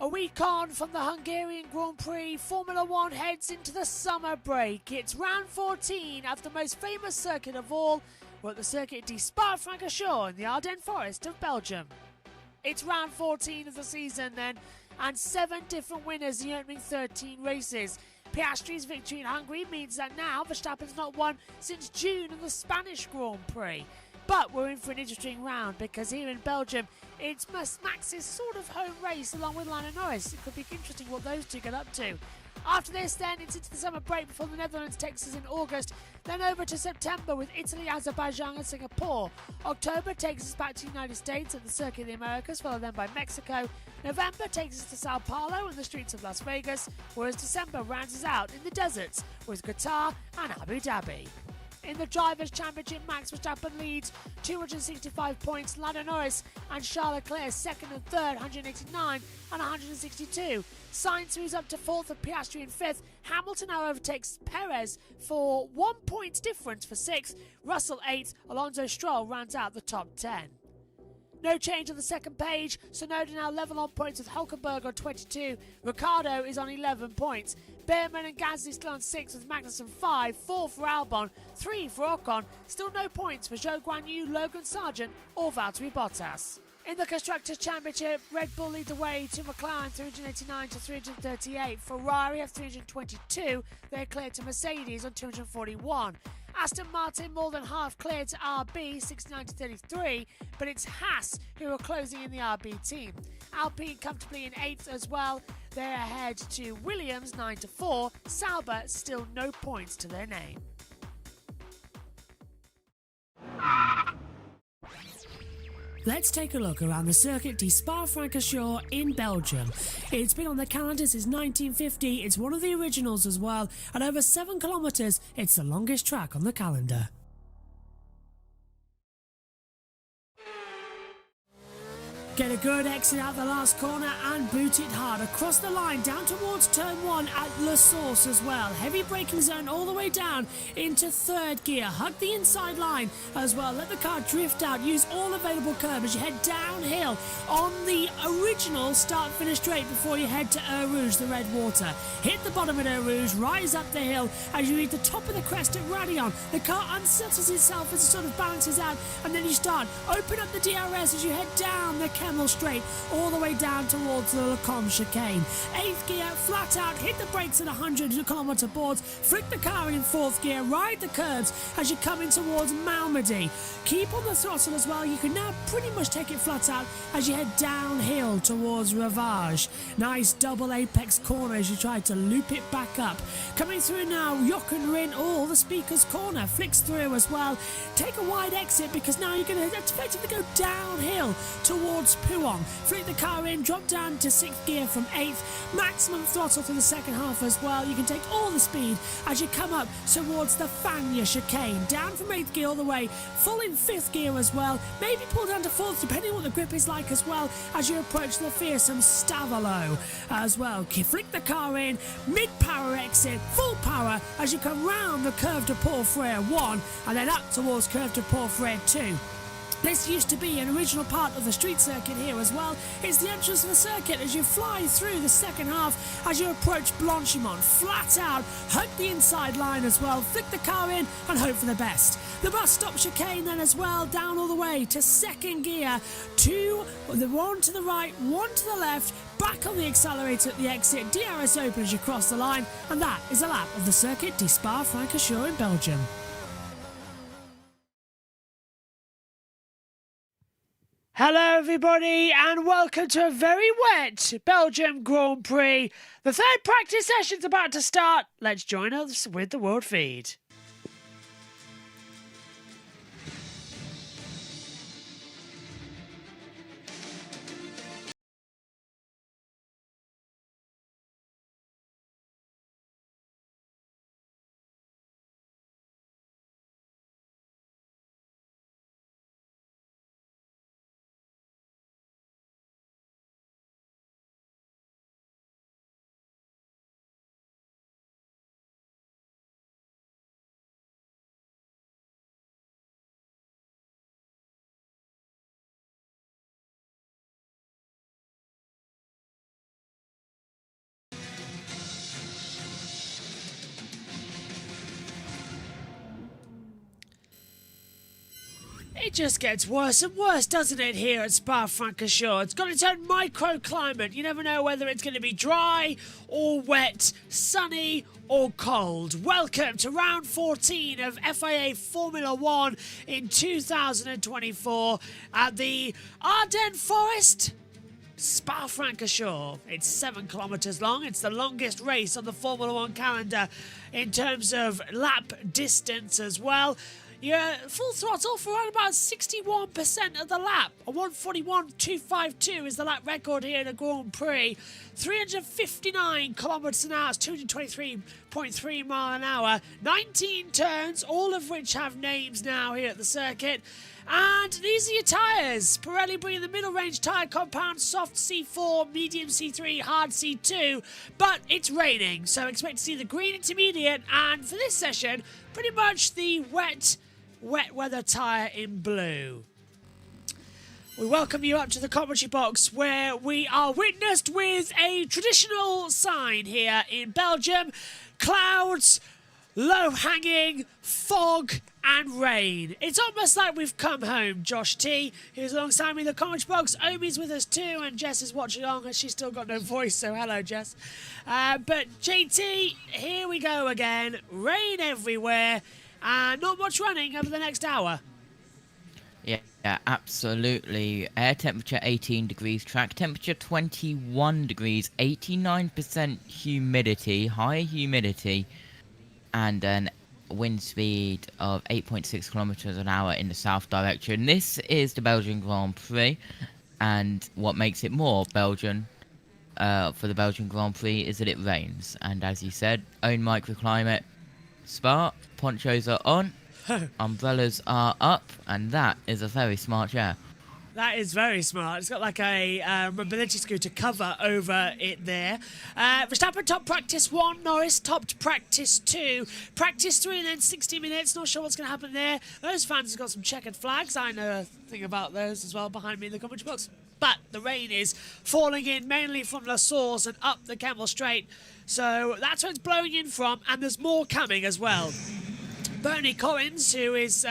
A week on from the Hungarian Grand Prix, Formula One heads into the summer break. It's round 14 of the most famous circuit of all. We're at the Circuit de Spa-Francorchamps in the Ardennes Forest of Belgium. It's round 14 of the season then, and 7 different winners in the opening 13 races. Piastri's victory in Hungary means that now Verstappen's not won since June of the Spanish Grand Prix. But we're in for an interesting round because here in Belgium, it's Max's sort of home race along with Lando Norris. It could be interesting what those two get up to. After this, then, it's into the summer break before the Netherlands takes us in August. Then over to September with Italy, Azerbaijan and Singapore. October takes us back to the United States at the Circuit of the Americas, followed then by Mexico. November takes us to Sao Paulo and the streets of Las Vegas, whereas December rounds us out in the deserts with Qatar and Abu Dhabi. In the Drivers' Championship, Max Verstappen leads 265 points. Lando Norris and Charles Leclerc second and third, 189 and 162. Sainz moves up to fourth and Piastri in fifth. Hamilton now overtakes Perez for 1 point difference for sixth. Russell eighth. Alonso Stroll rounds out the top 10. No change on the second page. Tsunoda now level on points with Hulkenberg on 22. Ricciardo is on 11 points. Behrman and Gasly still on 6 with Magnussen 5, 4 for Albon, 3 for Ocon. Still no points for Zhou Guanyu, Logan Sargent or Valtteri Bottas. In the Constructors' Championship, Red Bull lead the way to McLaren 389 to 338. Ferrari have 322. They're cleared to Mercedes on 241. Aston Martin more than half clear to RB 69 to 33, but it's Haas who are closing in the RB team. Alpine comfortably in 8th as well. They're ahead to Williams 9 to 4. Sauber still no points to their name. Let's take a look around the Circuit de Spa-Francorchamps in Belgium. It's been on the calendar since 1950, it's one of the originals as well, and over 7 kilometres, it's the longest track on the calendar. Get a good exit out the last corner and boot it hard across the line down towards turn 1 at La Source as well. Heavy braking zone all the way down into third gear. Hug the inside line as well. Let the car drift out. Use all available curb as you head downhill on the original start-finish straight before you head to Eau Rouge, the red water. Hit the bottom of Eau Rouge, rise up the hill as you reach the top of the crest at Raidillon. The car unsettles itself as it sort of balances out, and then you start. Open up the DRS as you head down the Camel Straight all the way down towards the Lecombe chicane. 8th gear, flat out, hit the brakes at 100km boards, flick the car in 4th gear, ride the curbs as you come in towards Malmedy. Keep on the throttle as well. You can now pretty much take it flat out as you head downhill towards Ravage. Nice double apex corner as you try to loop it back up. Coming through now, Jochen all the speakers corner, flicks through as well. Take a wide exit because now you're going to effectively go downhill towards Puong. Flick the car in, drop down to 6th gear from 8th. Maximum throttle through the second half as well. You can take all the speed as you come up towards the Fagnes chicane. Down from 8th gear all the way, full in 5th gear as well. Maybe pull down to 4th depending on what the grip is like as well as you approach the fearsome Stavolo as well. Flick the car in, mid-power exit, full power as you come round the curve de Port Frere 1 and then up towards curve de Port Frere 2. This used to be an original part of the street circuit here as well. It's the entrance of the circuit as you fly through the second half as you approach Blanchimont. Flat out, hug the inside line as well, flick the car in and hope for the best. The bus stop chicane then as well, down all the way to 2nd gear. 2, the one to the right, 1 to the left, back on the accelerator at the exit. DRS open as you cross the line, and that is a lap of the Circuit de Spa-Francorchamps in Belgium. Hello, everybody, and welcome to a very wet Belgium Grand Prix. The third practice session's about to start. Let's join us with the World Feed. It just gets worse and worse, doesn't it, here at Spa-Francorchamps? It's got its own microclimate. You never know whether it's going to be dry or wet, sunny or cold. Welcome to round 14 of FIA Formula 1 in 2024 at the Ardennes Forest. Spa-Francorchamps. It's 7 kilometres long. It's the longest race on the Formula 1 calendar in terms of lap distance as well. You're full throttle for around about 61% of the lap. A 141.252 is the lap record here in the Grand Prix. 359 kilometres an hour, it's 223.3 mile an hour. 19 turns, all of which have names now here at the circuit. And these are your tyres. Pirelli bringing the middle range tyre compound, soft C4, medium C3, hard C2. But it's raining, so expect to see the green intermediate. And for this session, pretty much the wet weather tyre in blue. We welcome you up to the commentary box where we are witnessed with a traditional sign here in Belgium. Clouds, low-hanging, fog and rain. It's almost like we've come home. Josh T, who's alongside me in the commentary box. Omi's with us too, and Jess is watching along and she's still got no voice, so hello, Jess. But JT, here we go again. Rain everywhere. Not much running over the next hour. Yeah, absolutely. Air temperature 18 degrees, track temperature 21 degrees, 89% humidity, high humidity, and an wind speed of 8.6 kilometers an hour in the south direction. This is the Belgian Grand Prix, and what makes it more Belgian for the Belgian Grand Prix is that it rains. And as you said, own microclimate. Spa, ponchos are on, umbrellas are up, and that is a very smart chair. That is very smart. It's got like a mobility scooter cover over it there. Verstappen top practice 1, Norris topped practice 2. Practice 3 and then 60 minutes. Not sure what's going to happen there. Those fans have got some checkered flags. I know a thing about those as well behind me in the commentary box. But the rain is falling in mainly from La Source and up the Camel Straight. So that's where it's blowing in from, and there's more coming as well. Bernie Collins, who is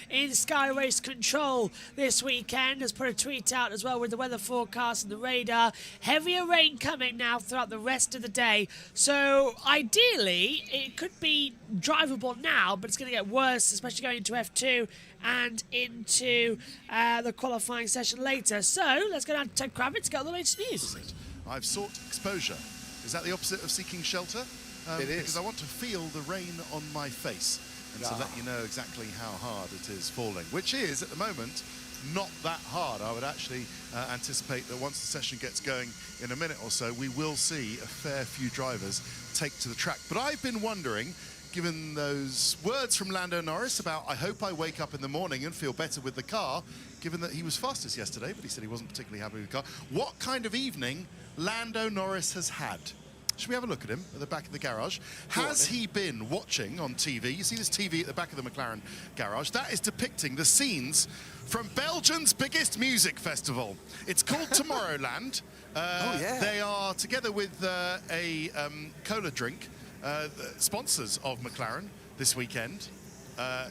in Sky Race Control this weekend, has put a tweet out as well with the weather forecast and the radar. Heavier rain coming now throughout the rest of the day. So ideally, it could be drivable now, but it's going to get worse, especially going into F2 and into the qualifying session later. So let's go down to Ted Kravitz to get all the latest news. I've sought exposure. Is that the opposite of seeking shelter? It is. Because I want to feel the rain on my face and to let you know exactly how hard it is falling, which is, at the moment, not that hard. I would actually anticipate that once the session gets going in a minute or so, we will see a fair few drivers take to the track. But I've been wondering, given those words from Lando Norris about, I hope I wake up in the morning and feel better with the car, given that he was fastest yesterday, but he said he wasn't particularly happy with the car, what kind of evening Lando Norris has had. Should we have a look at him at the back of the garage? Has he been watching on TV? You see this TV at the back of the McLaren garage? That is depicting the scenes from Belgium's biggest music festival. It's called Tomorrowland. They are, together with a cola drink, sponsors of McLaren this weekend.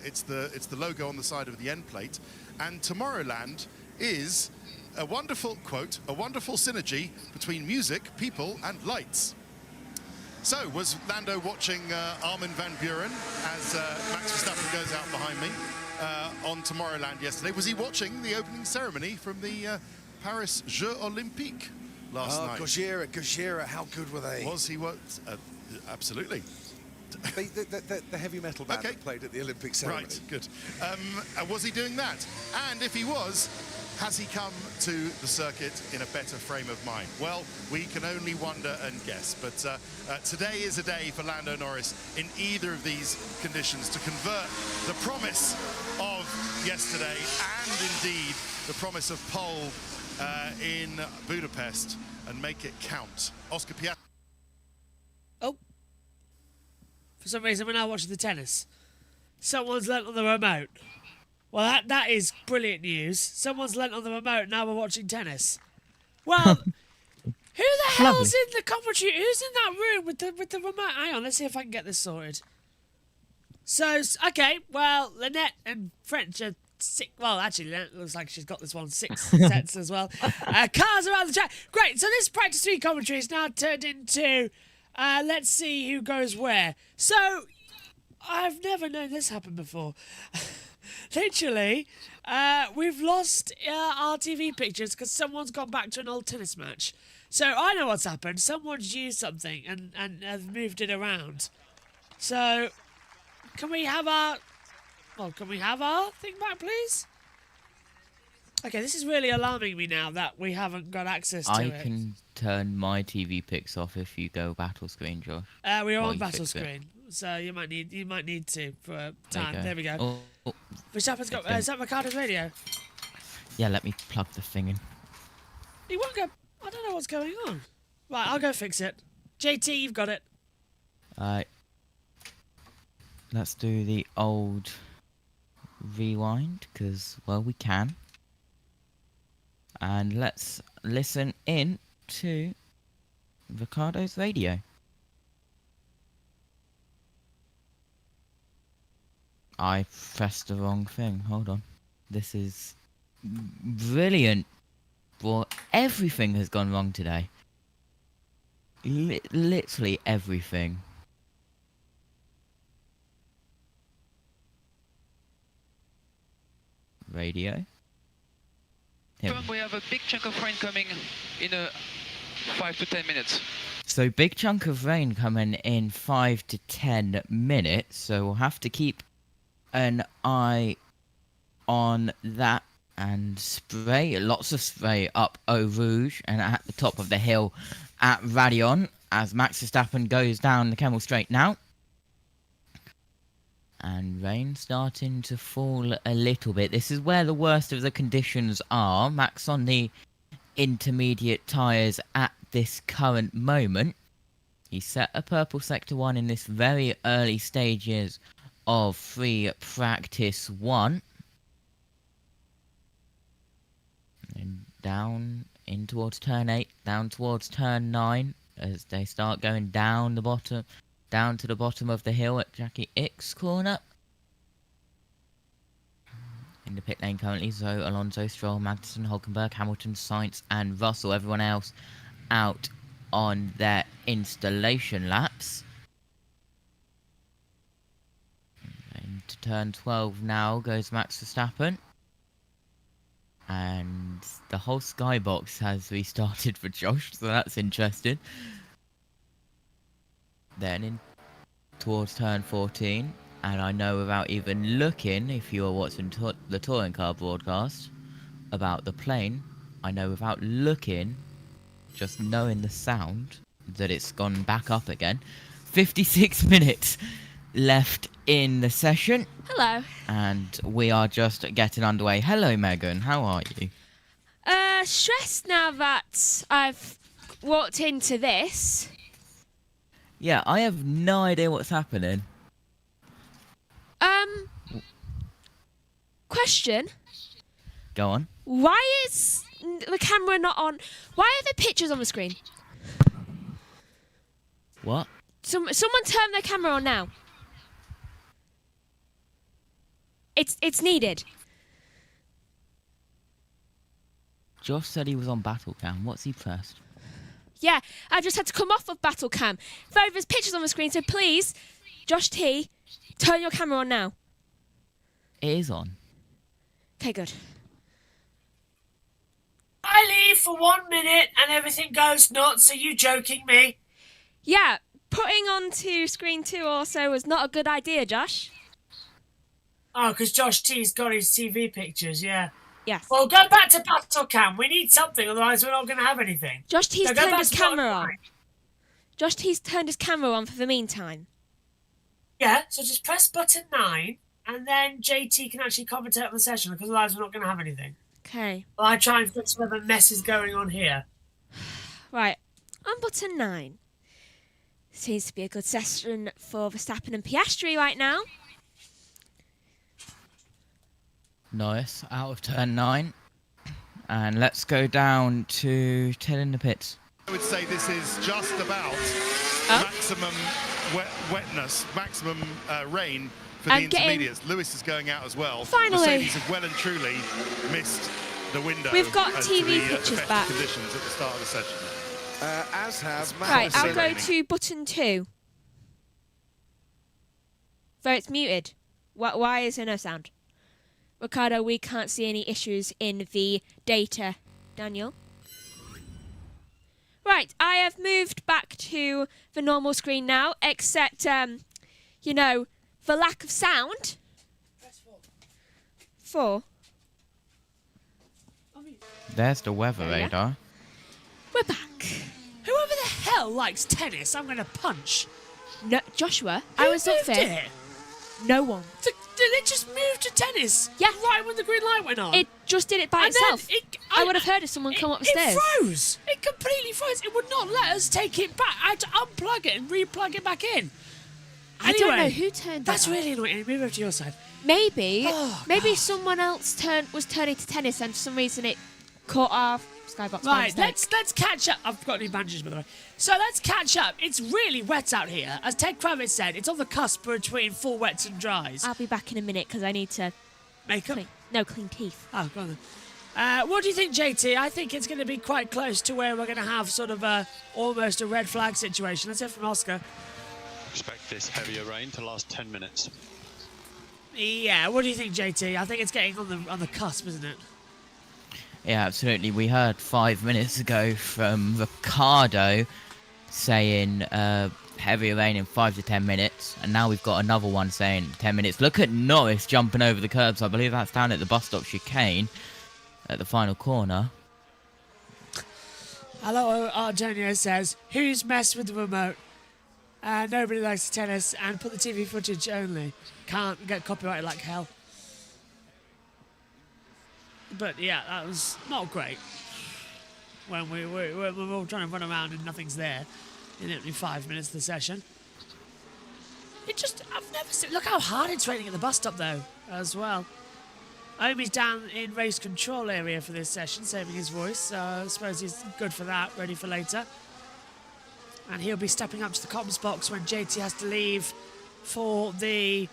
It's the logo on the side of the end plate. And Tomorrowland is a wonderful, quote, a wonderful synergy between music, people, and lights. So, was Lando watching Armin van Buuren as Max Verstappen goes out behind me? on Tomorrowland yesterday. Was he watching the opening ceremony from the Paris Jeux Olympiques last night? Gojira, how good were they? Was he what? Absolutely. The heavy metal band that played at the Olympic ceremony. Right, good. Was he doing that? And if he was, has he come to the circuit in a better frame of mind? Well, we can only wonder and guess. But today is a day for Lando Norris in either of these conditions to convert the promise of yesterday and indeed the promise of pole in Budapest and make it count. Oscar Piastri. Oh. For some reason, we're now watching the tennis. Someone's lent on the remote. Well, that is brilliant news. Someone's lent on the remote, now we're watching tennis. Well, who the hell's in the commentary? Who's in that room with the remote? Hang on, let's see if I can get this sorted. So, okay, well, Lynette and French are six. Well, actually, Lynette looks like she's got this one 6 sets as well. Cars around the track. Great, so this practice 3 commentary is now turned into... let's see who goes where. So, I've never known this happen before. Literally, we've lost our TV pictures because someone's gone back to an old tennis match. So, I know what's happened. Someone's used something and has moved it around. So, can we have our thing back, please? Okay, this is really alarming me now that we haven't got access to it. I can turn my TV pics off if you go battle screen, Josh. We're on battle screen, so you might need to for a time. There we go. Oh. Verstappen's got. Is that Ricardo's radio? Yeah, let me plug the thing in. He won't go. I don't know what's going on. Right, I'll go fix it. JT, you've got it. Let's do the old rewind, because, well, we can. And let's listen in to Ricardo's radio. I pressed the wrong thing. Hold on. This is brilliant. Well, everything has gone wrong today. Literally everything. Radio. We have a big chunk of rain coming in 5 to 10 minutes. So big chunk of rain coming in 5 to 10 minutes. So we'll have to keep an eye on that and spray. Lots of spray up Eau Rouge and at the top of the hill at Radion as Max Verstappen goes down the Kemmel Straight now. And rain starting to fall a little bit. This is where the worst of the conditions are. Max on the intermediate tyres at this current moment. He set a purple sector 1 in this very early stages of free practice 1. And down in towards turn 8, down towards turn 9 as they start going down the bottom. Down to the bottom of the hill at Jackie Ick's corner. In the pit lane currently, Zoe, Alonso, Stroll, Magnussen, Hulkenberg, Hamilton, Sainz and Russell. Everyone else out on their installation laps. Into turn 12 now goes Max Verstappen. And the whole skybox has restarted for Josh, so that's interesting. Then in towards turn 14, and I know without even looking, if you are watching the touring car broadcast about the plane, I know without looking, just knowing the sound, that it's gone back up again. 56 minutes left in the session. Hello. And we are just getting underway. Hello, Megan. How are you? Stressed now that I've walked into this. Yeah, I have no idea what's happening. Question. Go on. Why is the camera not on? Why are the pictures on the screen? What? Someone turn their camera on now. It's needed. Josh said he was on battle cam. What's he pressed? Yeah, I just had to come off of battle cam. There's pictures on the screen, so please, Josh T, turn your camera on now. It is on. Okay, good. I leave for 1 minute and everything goes nuts. Are you joking me? Yeah, putting onto screen 2 also was not a good idea, Josh. Oh, because Josh T's got his TV pictures, yeah. Yes. Well, go back to battle cam. We need something, otherwise we're not going to have anything. Josh T's So go turned back his to battle camera on. line. Josh T's turned his camera on for the meantime. Yeah, so just press button 9, and then JT can actually commentate on the session, because otherwise we're not going to have anything. Okay. Well, I try and fix whatever mess is going on here. Right. On button 9. Seems to be a good session for Verstappen and Piastri right now. Nice. Out of turn 9. And let's go down to 10 in the pits. I would say this is just about maximum wetness, maximum rain for the intermediates. Lewis is going out as well. Finally. Mercedes have well and truly missed the window. We've got as TV to the, pictures effective back. Conditions at the start of the session. As have Right, I'll go raining. to button 2. Though it's muted. Why is there no sound? Ricardo, we can't see any issues in the data. Daniel? Right, I have moved back to the normal screen now, except, you know, the lack of sound. 4. There's the weather Yeah. radar. We're back. Whoever the hell likes tennis, I'm going to punch. No, Joshua, Who I was up moved there. it? No one. Did it just move to tennis? Yeah. Right when the green light went on? It just did it by And then itself. I would have heard if someone come up the stairs. It froze. It completely froze. It would not let us take it back. I had to unplug it and re-plug it back in. I don't know Anyway, who turned that That's on. really annoying. Move over to your side. Maybe, Oh, maybe someone else was turning to tennis, and for some reason it caught our skybox. by Right, mistake. let's catch up. I've got new bandages, by the way. So let's catch up. It's really wet out here. As Ted Kravitz said, it's on the cusp between full wets and dries. I'll be back in a minute because I need to Makeup? clean teeth. Oh, go on then. What do you think, JT? I think it's going to be quite close to where we're going to have sort of almost a red flag situation. Let's hear from Oscar. Expect this heavier rain to last 10 minutes. Yeah, what do you think, JT? I think it's getting on the cusp, isn't it? Yeah, absolutely. We heard 5 minutes ago from Ricardo saying heavier rain in 5 to 10 minutes, and now we've got another one saying 10 minutes. Look at Norris jumping over the curbs. I believe that's down at the bus stop chicane at the final corner. Hello, Argenio says, who's messed with the remote? Nobody likes tennis, and put the TV footage only. Can't get copyrighted like hell. But yeah, that was not great. When we're all trying to run around and nothing's there in only 5 minutes of the session. I've never seen. Look how hard it's raining at the bus stop though, as well. Omi's down in race control area for this session, saving his voice. So I suppose he's good for that, ready for later. And he'll be stepping up to the comms box when JT has to leave for the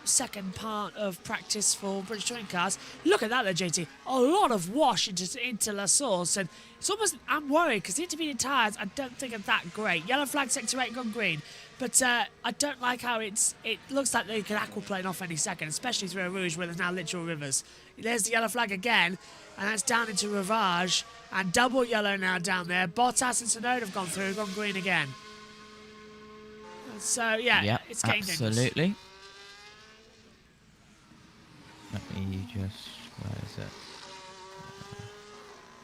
second part of practice for British Touring Cars. Look at that though, JT. A lot of wash into La Source, and it's almost, I'm worried because the intermediate tyres I don't think are that great. Yellow flag sector 8 gone green, but I don't like how it looks like they could aquaplane off any second, especially through a Rouge where there's now literal rivers. There's the yellow flag again, and that's down into Ravage, and double yellow now down there. Bottas and Tsunoda have gone through, gone green again. So yeah, it's getting dangerous. Absolutely. Let me just... where is it?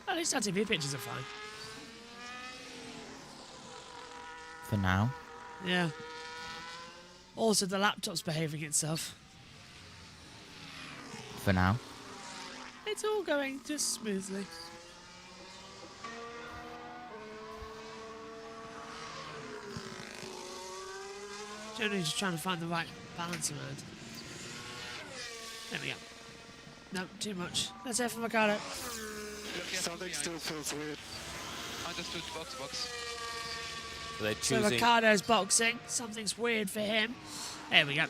At least our TV pictures are fine. For now. Yeah. Also, the laptop's behaving itself. For now. It's all going just smoothly. Generally just trying to find the right balance around. There we go. No, too much. Let's hear from Ricardo. Something still feels weird. Understood, box. So Ricardo's boxing. Something's weird for him. There we go.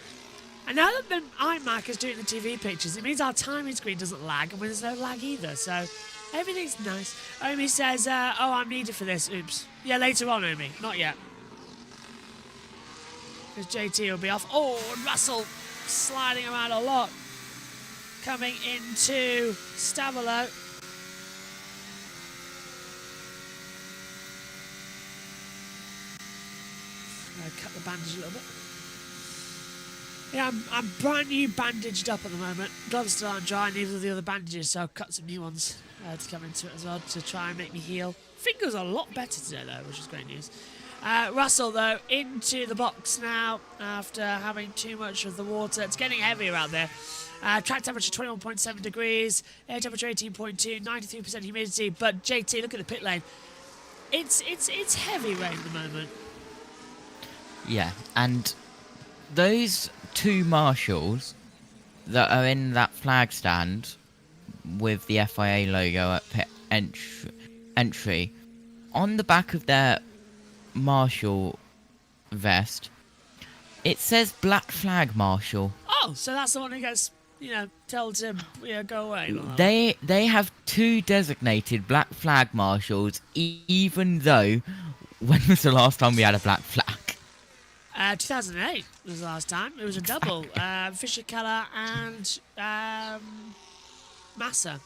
And now that the iMac is doing the TV pictures, it means our timing screen doesn't lag, and there's no lag either, so everything's nice. Omi says, oh, I'm needed for this. Oops. Yeah, later on, Omi. Not yet. Because JT will be off. Oh, and Russell sliding around a lot. coming into Stavelot. Cut the bandage a little bit. Yeah, I'm brand new bandaged up at the moment. Gloves still aren't dry, neither are the other bandages, so I've cut some new ones to come into it as well to try and make me heal. Fingers are a lot better today though, which is great news. Russell though into the box now after having too much of the water. It's getting heavier out there. Track temperature 21.7 degrees, air temperature 18.2, 93% humidity. But JT, look at the pit lane. It's heavy rain at the moment. Yeah, and those two marshals that are in that flag stand with the FIA logo at pit entry, on the back of their marshal vest, it says Black Flag Marshal. Oh, so that's the one who gets, told to go away. They have two designated Black Flag Marshals, even though, when was the last time we had a Black Flag? 2008 was the last time. It was a double. Fisher Keller and Massa.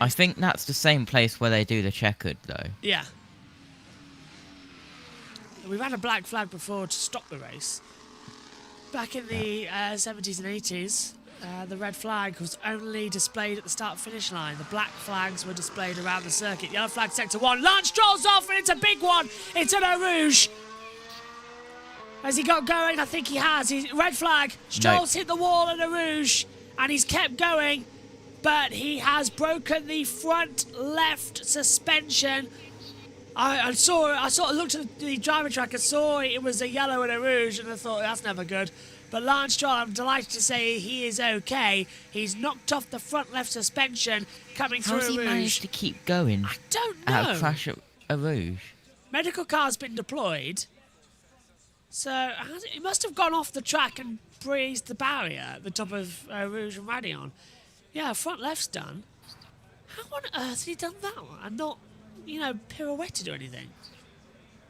I think that's the same place where they do the checkered, though. Yeah. We've had a black flag before to stop the race. Back in the 70s and 80s, the red flag was only displayed at the start-finish line. The black flags were displayed around the circuit. Yellow flag sector 1. Lance Stroll's off, and it's a big one. It's an Eau Rouge. Has he got going? I think he has. Red flag. Stroll's hit the wall in Eau Rouge, and he's kept going, but he has broken the front left suspension. I sort of looked at the driver track and saw it was a yellow and a rouge, and I thought, that's never good. But Lance Stroll, I'm delighted to say he is okay. He's knocked off the front left suspension coming through How's he Rouge. managed to keep going? I don't know. At a crash at a Rouge. Medical car's been deployed. So he must have gone off the track and breezed the barrier at the top of Rouge and Radion. Yeah, front left's done. How on earth has he done that one? And not, pirouetted or anything.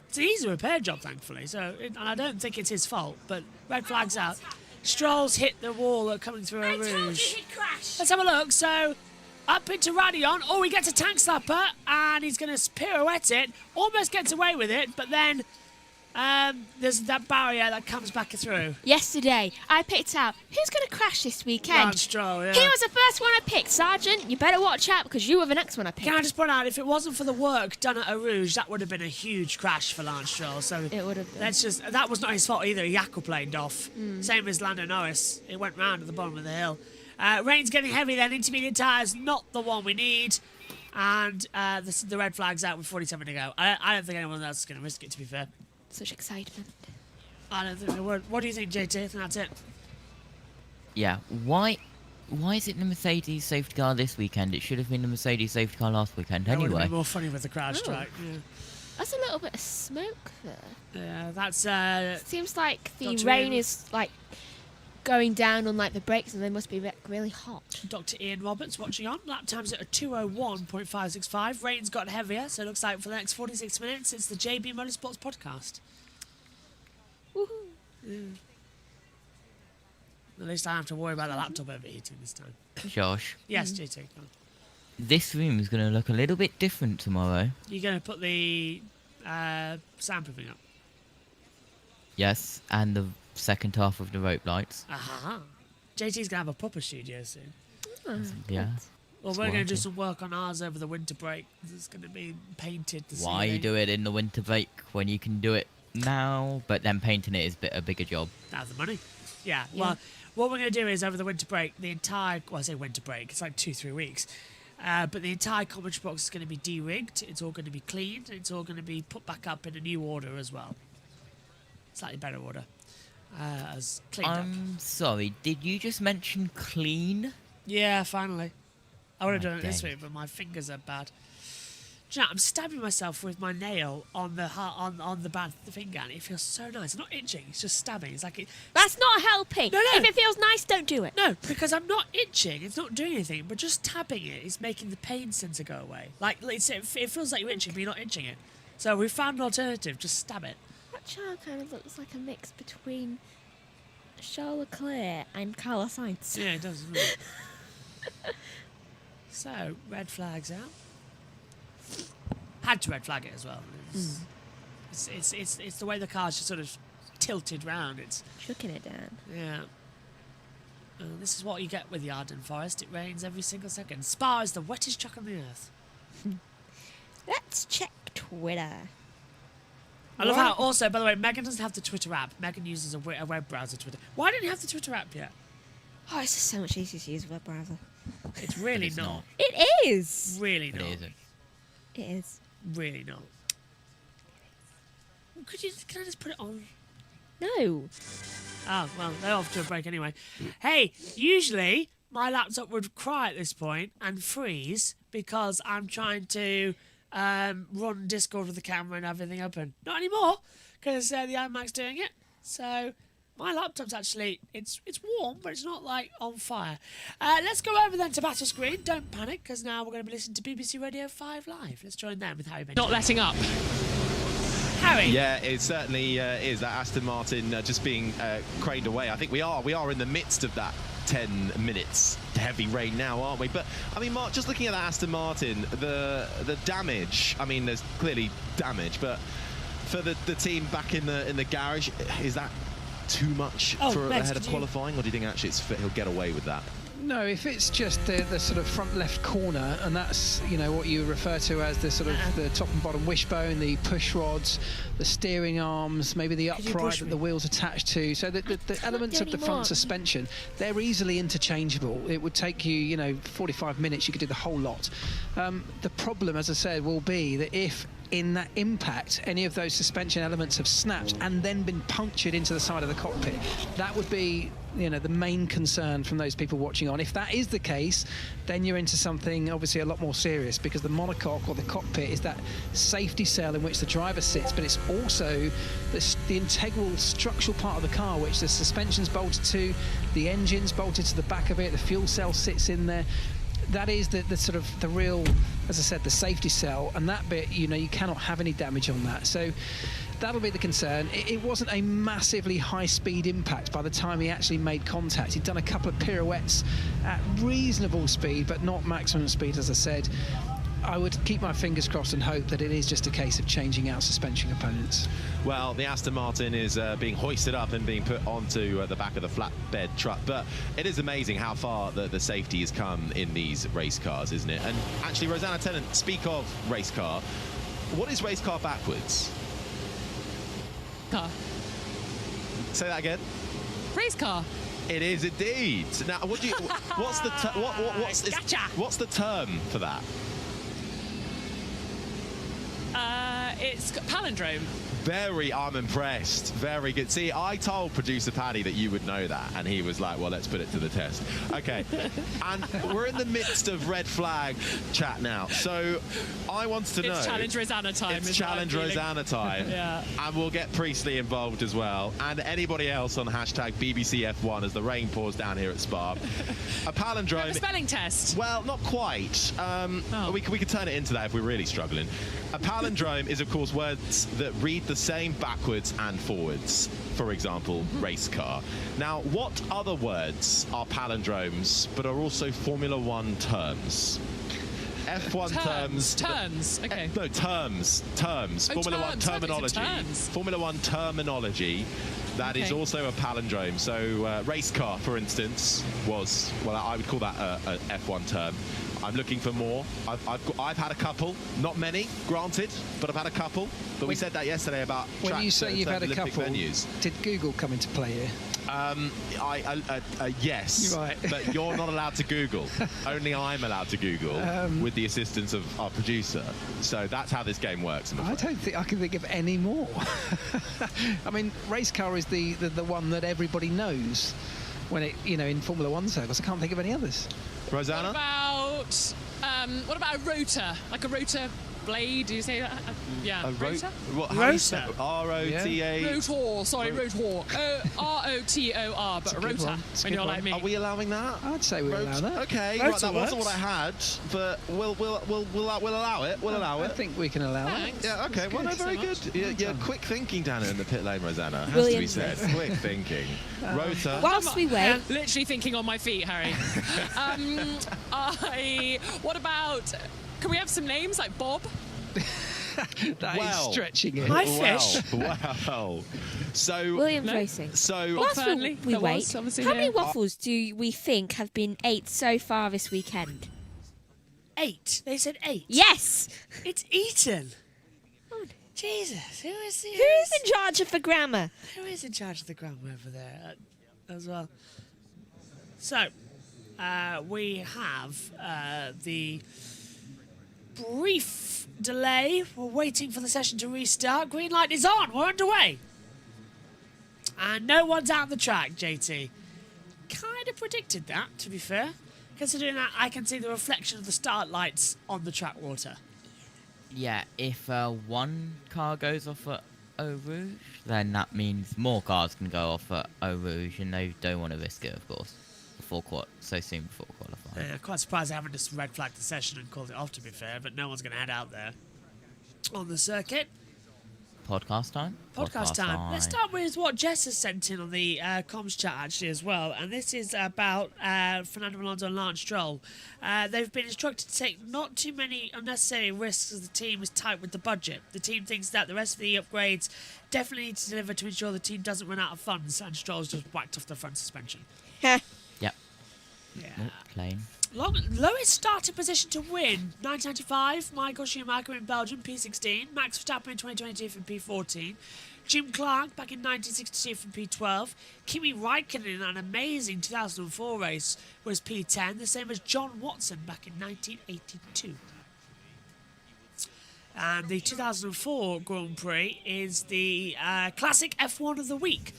It's an easy repair job, thankfully, and I don't think it's his fault, but red flag's out. Stroll's hit the wall coming through a Rouge. Let's have a look. So, up into Radion. Oh, he gets a tank slapper, and he's going to pirouette it. Almost gets away with it, but then there's that barrier that comes back through. Yesterday, I picked out who's going to crash this weekend. Lance Stroll, yeah. He was the first one I picked. Sergeant, you better watch out because you were the next one I picked. Can I just point out, if it wasn't for the work done at Eau Rouge, that would have been a huge crash for Lance Stroll. So it would have been. That was not his fault either. He aquaplaned off. Same as Lando Norris. It went round at the bottom of the hill. Rain's getting heavy then. Intermediate tyres, not the one we need. And the red flag's out with 47 to go. I don't think anyone else is going to risk it, to be fair. Such excitement. I don't think they would. What do you think, JT? I think that's it. Yeah, why is it the Mercedes safety car this weekend? It should have been the Mercedes safety car last weekend That would have anyway. been more funny with the crowd strike. Yeah. That's a little bit of smoke there. Yeah, that's... Seems like the Dr. rain Ian. is going down on the brakes, and they must be really hot. Dr. Ian Roberts watching on. Lap time's at a 2:01.565. Rain's got heavier, so it looks like for the next 46 minutes, it's the JBMotorsports podcast. Woohoo! Yeah. At least I don't have to worry about the laptop overheating this time. Josh, Yes, JT. Go on. this room is going to look a little bit different tomorrow. You're going to put the soundproofing up. Yes, and the second half of the rope lights. Aha. JT's going to have a proper studio soon. Yeah. Well, It's we're going to do working. some work on ours over the winter break. It's going to be painted. Why do it in the winter break when you can do it now? But then painting it is a bigger job. That's the money. Yeah. Well, what we're going to do is over the winter break, I say winter break, it's like 2-3 weeks. But the entire commentary box is going to be de-rigged. It's all going to be cleaned. It's all going to be put back up in a new order as well. Slightly better order. As cleaned up. I'm sorry, did you just mention clean? Yeah, finally. I would have Oh, done it this dang. week, but my fingers are bad. Do you know, I'm stabbing myself with my nail on the finger, and it feels so nice. It's not itching; it's just stabbing. It's like That's not helping. No. If it feels nice, don't do it. No, because I'm not itching. It's not doing anything, but just tapping it is making the pain sensor go away. Like it feels like you're itching, but you're not itching it. So we found an alternative. Just stab it. That child kind of looks like a mix between Charles Leclerc and Carlos Sainz. Yeah, it does. Doesn't it? So, red flags out. Had to red flag it as well. It's the way the car's just sort of tilted round. It's Chucking it down. yeah. This is what you get with the Arden Forest. It rains every single second. Spa is the wettest track on the earth. Let's check Twitter. I love how also, by the way, Megan doesn't have the Twitter app. Megan uses a web browser Twitter. Why don't you have the Twitter app yet? Oh, it's just so much easier to use a web browser. It's really It's not. It is. Really It not. isn't. It is. Really not. Can I just put it on? No. Oh, well, they're off to a break anyway. Hey, usually my laptop would cry at this point and freeze because I'm trying to run Discord with the camera and everything open. Not anymore, because the iMac's doing it. So my laptop's actually, it's warm, but it's not like on fire. Let's go over then to Batter Screen. Don't panic, because now we're going to be listening to BBC Radio 5 Live. Let's join them with Harry Benjamin. Not letting up. Harry. Yeah, it certainly is. That Aston Martin just being craned away. I think we are in the midst of that 10 minutes heavy rain now, aren't we? But I mean, Mark, just looking at that Aston Martin, the damage. I mean, there's clearly damage, but for the team back in the garage, is that too much for ahead of qualifying, or do you think actually he'll get away with that? No, if it's just the sort of front left corner, and that's, you know, what you refer to as the sort of the top and bottom wishbone, the push rods, the steering arms, maybe the upright that the wheel's attached to. So the elements of the front suspension, they're easily interchangeable. It would take you, you know, 45 minutes, you could do the whole lot. The problem, as I said, will be that if in that impact any of those suspension elements have snapped and then been punctured into the side of the cockpit, that would be, you know, the main concern from those people watching on. If that is the case, then you're into something obviously a lot more serious, because the monocoque or the cockpit is that safety cell in which the driver sits, but it's also the integral structural part of the car, which the suspension's bolted to, the engine's bolted to the back of it, the fuel cell sits in there. That is the sort of the real, as I said, the safety cell, and that bit, you know, you cannot have any damage on that. So that'll be the concern. It wasn't a massively high-speed impact by the time he actually made contact. He'd done a couple of pirouettes at reasonable speed, but not maximum speed, as I said. I would keep my fingers crossed and hope that it is just a case of changing out suspension components. Well, the Aston Martin is being hoisted up and being put onto the back of the flatbed truck, but it is amazing how far the safety has come in these race cars, isn't it? And actually, Rosanna Tennant, speak of race car, what is race car backwards? Car. Say that again. Race car. It is indeed. Now, what do you? What's the what's the term for that? It's palindrome. I'm impressed. Very good. See, I told producer Paddy that you would know that, and he was like, well, let's put it to the test. Okay. And we're in the midst of red flag chat now. So I want to know. It's Challenge Rosanna time. It's Challenge Rosanna time. Yeah. And we'll get Priestley involved as well. And anybody else on hashtag BBC F1 as the rain pours down here at Spa. A palindrome. Have a spelling test. Well, not quite. We could turn it into that if we're really struggling. A palindrome is, of course, words that read the same backwards and forwards. For example, race car. Now, what other words are palindromes but are also Formula One terms? F1 terms. Terms. Okay. No, terms. Oh, Formula One terminology. Terms. Formula One terminology. That is also a palindrome. So, race car, for instance, was, well, I would call that a F1 term. I'm looking for more. I've had a couple, not many, granted, but I've had a couple. But we said that yesterday about tracks. When you say you've had a Olympic couple, venues. did Google come into play here? Yes, right. But you're not allowed to Google. Only I'm allowed to Google with the assistance of our producer. So that's how this game works. I don't think I can think of any more. I mean, race car is the one that everybody knows when it, you know, in Formula One circles. I can't think of any others. Rosanna? What about a rotor? Like a rotor blade. Do you say that? Yeah. A rotor? What? How do you say R-O-T-A? Rotor. Sorry, rotor. R-O-T-O-R, but rotor. When you're like me. Are we allowing that? I'd say we allow that. Okay, Rotor right, that wasn't works. what I had, but we'll allow it. We'll allow I it. think we can allow it. Thanks. Yeah, okay, well, no, very good. Yeah, quick thinking down in the pit lane, Rosanna. Has to be Brilliant. said. Quick thinking. Rotor. Whilst we wait, Literally thinking on my feet, Harry. What about? Can we have some names like Bob? That is stretching it. My fish. Wow. So. Williams Racing. So. Whilst Burnley, we that wait, was obviously how many here. waffles do we think have been ate so far this weekend? 8. They said 8. Yes! It's eaten. Jesus, who is Who's in charge of the grammar? Who is in charge of the grammar over there as well? So, we have the brief delay. We're waiting for the session to restart. Green light is on. We're underway. And no one's out the track, JT. Kind of predicted that, to be fair. Considering that I can see the reflection of the start lights on the track water. Yeah, if one car goes off at Eau Rouge, then that means more cars can go off at Eau Rouge, and they don't want to risk it, of course, so soon before qualifying. Yeah, quite surprised they haven't just red flagged the session and called it off, to be fair, but no one's going to head out there on the circuit. Podcast time? Podcast time. Let's start with what Jess has sent in on the comms chat, actually, as well. And this is about Fernando Alonso and Lance Stroll. They've been instructed to take not too many unnecessary risks as the team is tight with the budget. The team thinks that the rest of the upgrades definitely need to deliver to ensure the team doesn't run out of funds, and Stroll's just whacked off the front suspension. Yep. Yeah. Oh, plain. Lowest starting position to win, 1995, Michael Schumacher in Belgium, P16, Max Verstappen in 2022 from P14, Jim Clark back in 1962 from P12, Kimi Räikkönen in an amazing 2004 race was P10, the same as John Watson back in 1982. And the 2004 Grand Prix is the classic F1 of the week,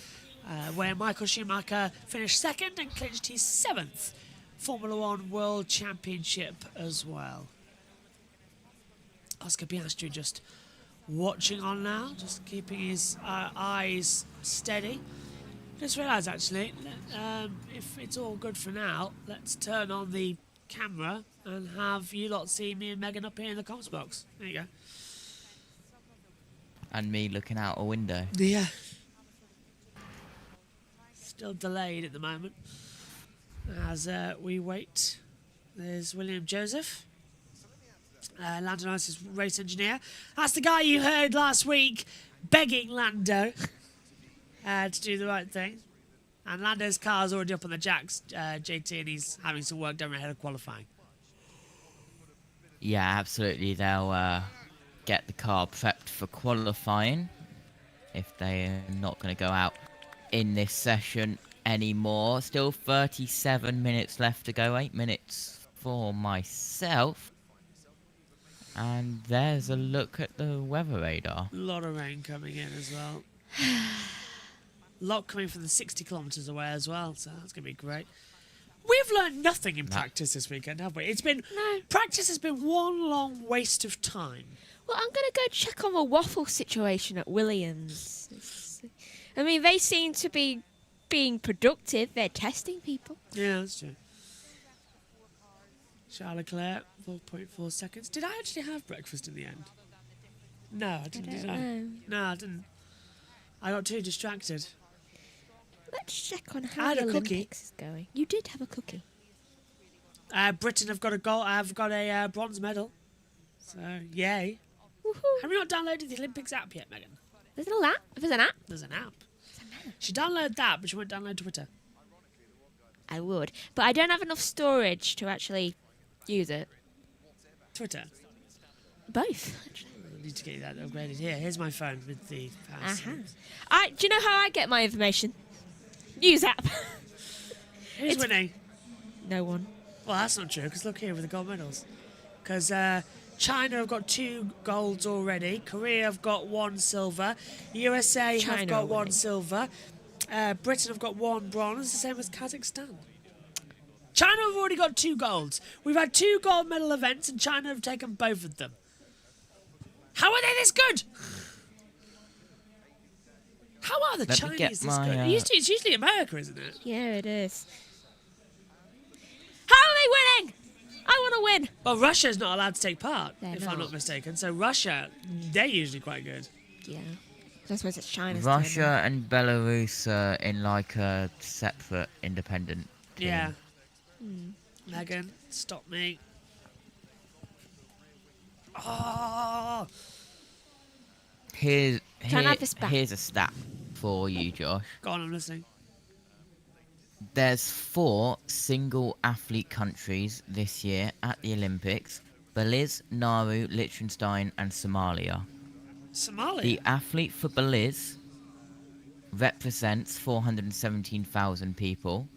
where Michael Schumacher finished second and clinched his 7th Formula One World Championship as well. Oscar Piastri just watching on now, just keeping his eyes steady. Just realised actually, if it's all good for now, let's turn on the camera and have you lot see me and Megan up here in the comms box. There you go. And me looking out a window. Yeah. Still delayed at the moment. As we wait, there's William Joseph, Lando Norris's race engineer. That's the guy you heard last week begging Lando to do the right thing. And Lando's car's already up on the jacks, JT, and he's having some work done ahead of qualifying. Yeah, absolutely. They'll get the car prepped for qualifying if they're not going to go out in this session anymore. Still 37 minutes left to go, 8 minutes for myself. And there's a look at the weather radar. A lot of rain coming in as well. A lot coming from the 60 kilometres away as well, so that's going to be great. We've learned nothing in practice this weekend, have we? It's been practice has been one long waste of time. Well, I'm going to go check on the waffle situation at Williams. I mean, they seem to be being productive. They're testing people. Yeah, that's true. Charles Leclerc, 4.4 seconds. Did I actually have breakfast in the end? No, I didn't. Did I? No, I didn't. I got too distracted. Let's check on I how had the a cookie. Olympics is going. You did have a cookie. Britain have got a gold. I've got a bronze medal. So yay! Woohoo! Have you not downloaded the Olympics app yet, Megan? There's an app. There's an app. There's an app. She downloaded that, but she won't download Twitter. I would, but I don't have enough storage to actually use it. Twitter. Both. Actually. I need to get that upgraded. Here's my phone with the pass. Do you know how I get my information? News app. Who's winning? No one. Well, that's not true, because look here with the gold medals. Because China have got 2 golds already. Korea have got 1 silver. USA have got 1 silver. Britain have got 1 bronze, the same as Kazakhstan. China have already got 2 golds. We've had 2 gold medal events, and China have taken both of them. How are they this good? How are the Let me Chinese get this my, good? It's usually America, isn't it? Yeah, it is. How are they winning? I want to win. Well, Russia's not allowed to take part, They're if I'm not. not mistaken. So Russia, they're usually quite good. Yeah. I suppose it's China's Russia turn and Belarus are in like a separate independent team. Yeah. Megan, stop me. Oh! Here's Try and have this back. here's a stat for you, Josh. Go on, I'm listening. There's 4 single athlete countries this year at the Olympics: Belize, Nauru, Liechtenstein, and Somalia. Somalia? The athlete for Belize represents 417,000 people.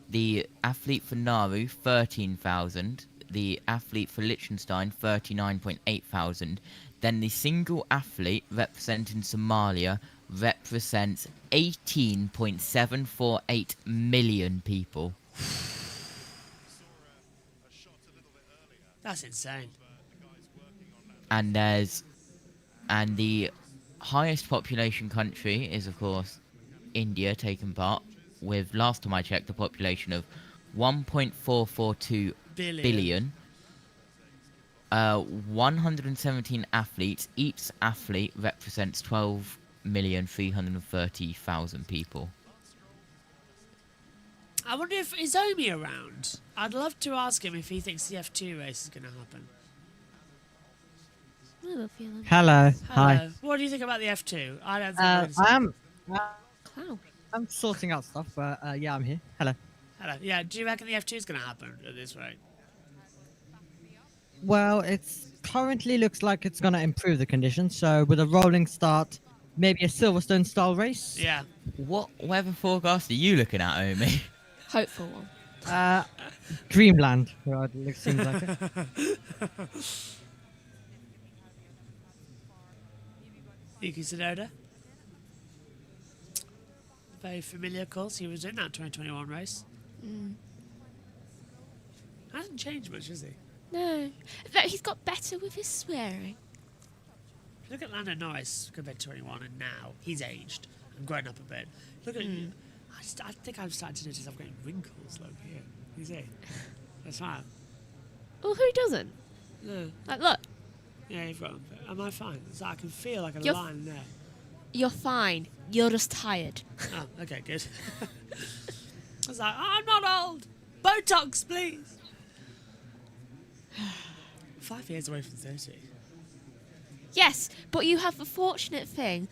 The athlete for Nauru, 13,000. The athlete for Liechtenstein, 39,800. Then the single athlete representing Somalia represents 18.748 million people. That's insane. And the highest population country is, of course, India taking part, with, last time I checked, the population of 1.442 billion. 117 athletes. Each athlete represents 12,330,000 people. I wonder if is Omi around. I'd love to ask him if he thinks the F2 race is going to happen. I love you. Hello. Hello. Hi. What do you think about the F2? I don't think I'm sorting out stuff, but yeah, I'm here. Hello. Hello. Yeah, do you reckon the F2 is going to happen at this rate? Well, it's currently looks like it's going to improve the conditions. So with a rolling start, maybe a Silverstone style race. Yeah. What weather forecast are you looking at, Omi? Hopeful one. Dreamland. Well, it seems like it. Yuki Tsunoda. Very familiar, of course. He was in that 2021 race. Hasn't changed much, has he? No. But he's got better with his swearing. Look at Lando Norris compared to 21, and now he's aged and grown up a bit. Look at I think I'm starting to notice I'm getting wrinkles. Look here. You see? That's right. Well, who doesn't? No. Like, look. Yeah, you've got them. Am I fine? It's like I can feel like a You're line there. You're fine. You're just tired. Oh, okay, good. I was like, oh, I'm not old. Botox, please. 5 years away from 30. Yes, but you have the fortunate thing.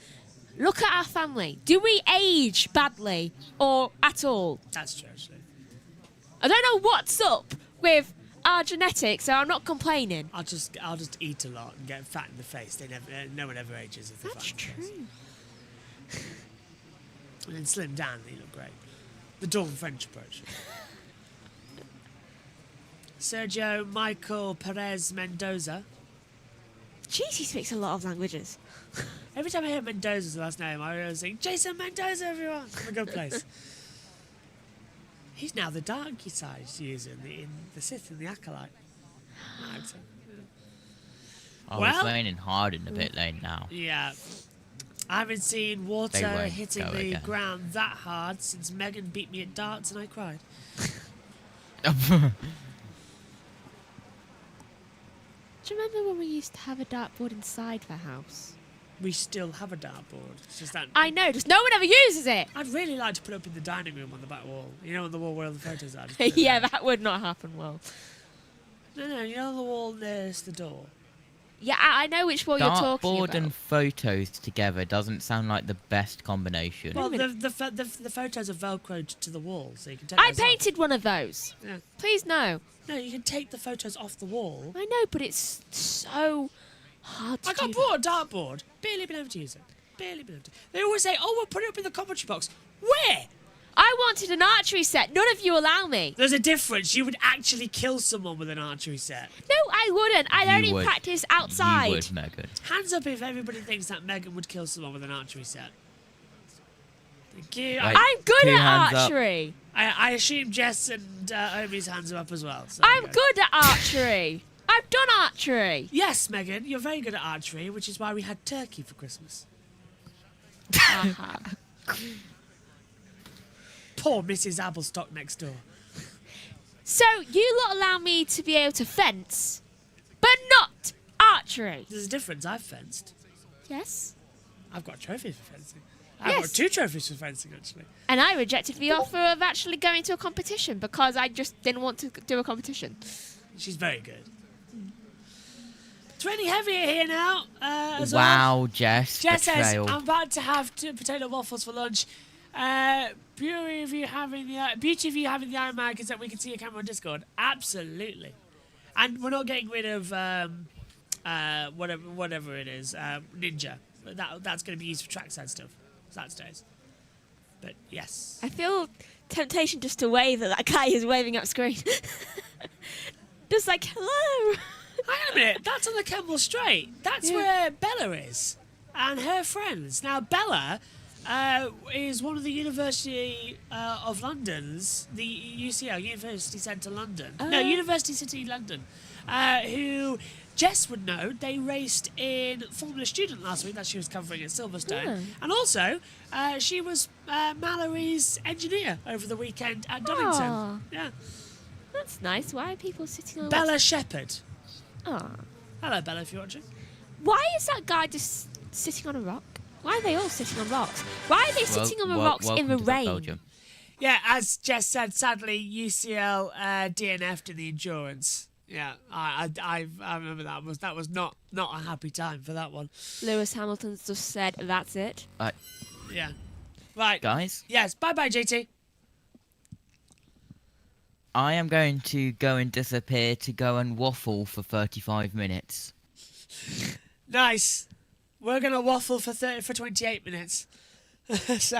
Look at our family. Do we age badly or at all? That's true, actually. I don't know what's up with our genetics, so I'm not complaining. I'll just eat a lot and get fat in the face. No one ever ages if they're That's fat in the face. true. And then slim down, you look great. The Dawn French approach. Sergio Michael Perez Mendoza. Jeez, he speaks a lot of languages. Every time I hear Mendoza's last name, I always think, Jason Mendoza, everyone! From a good place. He's now the dark side user in the Sith and the Acolyte. It's raining hard in the pit lane now. Yeah. I haven't seen water They won't hitting go the again. ground that hard since Megan beat me at darts and I cried. Do you remember when we used to have a dartboard inside the house? We still have a dartboard. It's just that I know, just no one ever uses it. I'd really like to put it up in the dining room on the back wall. You know, on the wall where all the photos are. Yeah, that would not happen well. No, you know on the wall nearest the door. Yeah, I know which wall you're talking Dartboard about. and photos together doesn't sound like the best combination. Well, the photos are velcroed to the wall, so you can take I those off. painted one of those. Yeah. Please no. No, you can take the photos off the wall. I know, but it's so hard to I got do brought a dartboard. Barely been able to use it. Barely been able to. They always say, oh, we'll put it up in the commentary box. Where? I wanted an archery set. None of you allow me. There's a difference. You would actually kill someone with an archery set. No, I wouldn't. I'd You only would. practice outside. You would, Megan. Hands up if everybody thinks that Megan would kill someone with an archery set. Thank you. Right. I'm good 2 at hands up. archery. I assume Jess and Omi's hands are up as well. So I'm good at archery. I've done archery. Yes, Megan, you're very good at archery, which is why we had turkey for Christmas. Poor Mrs. Applestock next door. So you lot allow me to be able to fence, but not archery. There's a difference. I've fenced. Yes. I've got a trophy for fencing. I've got 2 trophies for fencing, actually. And I rejected the offer of actually going to a competition because I just didn't want to do a competition. She's very good. It's really heavier here now. As Wow, well. Jess. Jess says, betrayal. I'm about to have 2 potato waffles for lunch. Beauty of you having the Iron Mag is that we can see your camera on Discord. Absolutely. And we're not getting rid of whatever it is, Ninja. That's going to be used for trackside stuff. That stays. But yes. I feel temptation just to wave at that guy who's waving up screen. Just like, hello. Hang on a minute, that's on the Kemble Straight. That's where Bella is and her friends. Now, Bella is one of the University of London's, the UCL, University Centre London. No, University City London, who Jess would know. They raced in Formula Student last week that she was covering at Silverstone. And also, she was Mallory's engineer over the weekend at Donington. Aww. Yeah. That's nice. Why are people sitting on... Bella Shepherd. Oh. Hello, Bella, if you're watching. Why is that guy just sitting on a rock? Why are they all sitting on rocks? Why are they sitting on the rocks in the rain? Yeah, as Jess said, sadly, UCL DNF'd in the endurance. Yeah, I remember that was not a happy time for that one. Lewis Hamilton's just said, that's it. Yeah. Right. Guys? Yes, bye-bye, JT. I am going to go and disappear to go and waffle for 35 minutes. Nice. We're going to waffle for 28 minutes. So,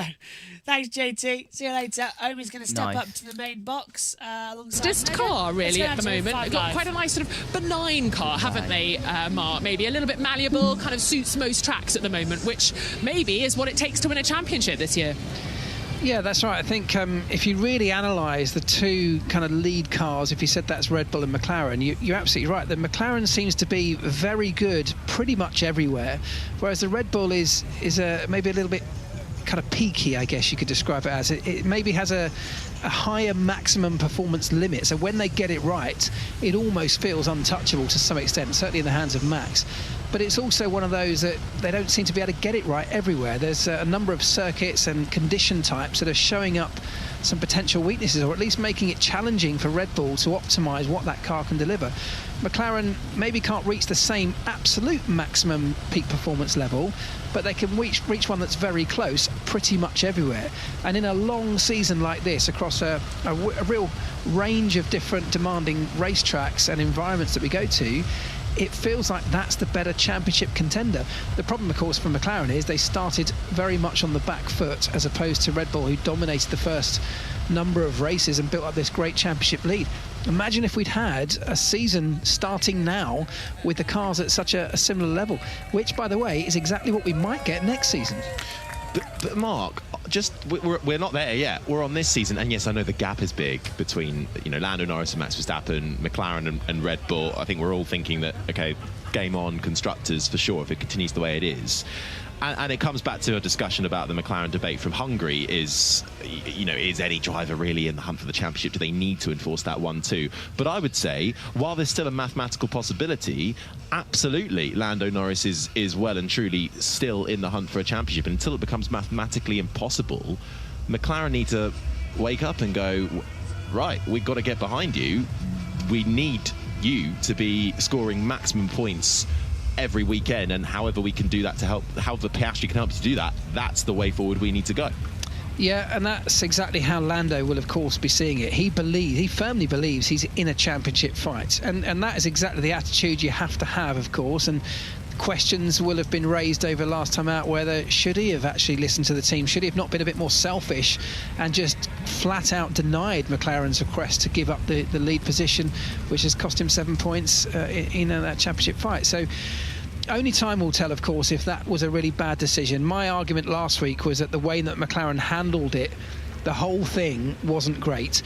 thanks, JT. See you later. Omi's going to step up to the main box alongside Fastest Megan. car, really, at the moment. They've got 5 quite a nice sort of benign car, haven't they, Mark? Maybe a little bit malleable, kind of suits most tracks at the moment, which maybe is what it takes to win a championship this year. Yeah, that's right. I think if you really analyse the 2 kind of lead cars, if you said that's Red Bull and McLaren, you're absolutely right. The McLaren seems to be very good pretty much everywhere, whereas the Red Bull is maybe a little bit kind of peaky, I guess you could describe it as. It maybe has a higher maximum performance limit, so when they get it right, it almost feels untouchable to some extent, certainly in the hands of Max. But it's also one of those that they don't seem to be able to get it right everywhere. There's a number of circuits and condition types that are showing up some potential weaknesses, or at least making it challenging for Red Bull to optimise what that car can deliver. McLaren maybe can't reach the same absolute maximum peak performance level, but they can reach one that's very close pretty much everywhere. And in a long season like this, across a real range of different demanding racetracks and environments that we go to, it feels like that's the better championship contender. The problem, of course, for McLaren is they started very much on the back foot, as opposed to Red Bull, who dominated the first number of races and built up this great championship lead. Imagine if we'd had a season starting now with the cars at such a similar level, which, by the way, is exactly what we might get next season. But Mark, we're not there yet. We're on this season, and yes, I know the gap is big between Lando Norris and Max Verstappen, McLaren and Red Bull. I think we're all thinking that, okay, game on constructors for sure if it continues the way it is. And it comes back to a discussion about the McLaren debate from Hungary is any driver really in the hunt for the championship? Do they need to enforce that 1-2? But I would say, while there's still a mathematical possibility, absolutely, Lando Norris is well and truly still in the hunt for a championship. And until it becomes mathematically impossible, McLaren need to wake up and go, right, we've got to get behind you. We need you to be scoring maximum points every weekend, and however we can do that to help, how the Piastri can help you to do that, that's the way forward we need to go. Yeah, and that's exactly how Lando will, of course, be seeing it. He firmly believes he's in a championship fight, and that is exactly the attitude you have to have, of course. And questions will have been raised over last time out whether should he have actually listened to the team, should he have not been a bit more selfish and just flat out denied McLaren's request to give up the lead position, which has cost him 7 points in that championship fight. So only time will tell, of course, if that was a really bad decision. My argument last week was that the way that McLaren handled it, the whole thing wasn't great.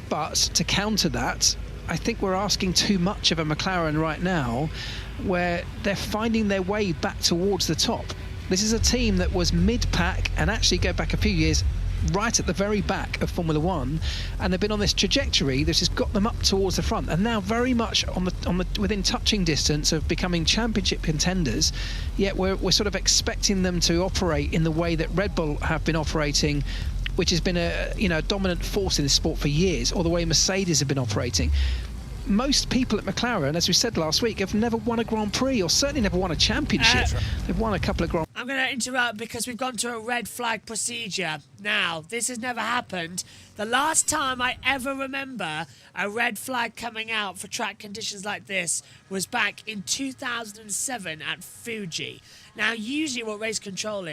But to counter that, I think we're asking too much of a McLaren right now, where they're finding their way back towards the top. This is a team that was mid-pack, and actually go back a few years, right at the very back of Formula One, and they've been on this trajectory that has got them up towards the front, and now very much on the within touching distance of becoming championship contenders. Yet we're sort of expecting them to operate in the way that Red Bull have been operating, which has been a dominant force in this sport for years, or the way Mercedes have been operating. Most people at McLaren, as we said last week, have never won a Grand Prix, or certainly never won a championship. They've won a couple of Grand. I'm going to interrupt because we've gone to a red flag procedure. Now, this has never happened. The last time I ever remember a red flag coming out for track conditions like this was back in 2007 at Fuji. Now, usually what race control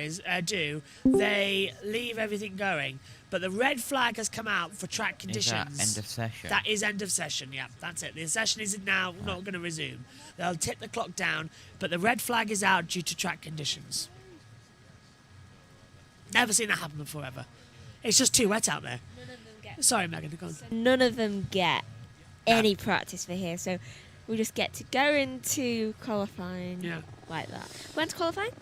do, they leave everything going. But the red flag has come out for track conditions. Is that end of session? That is end of session, yeah, that's it. The session is now not going to resume. They'll tip the clock down, but the red flag is out due to track conditions. Never seen that happen before, ever. It's just too wet out there. Sorry, Megan, go on. None of them get any practice for here, so we just get to go into qualifying like that. When's qualifying?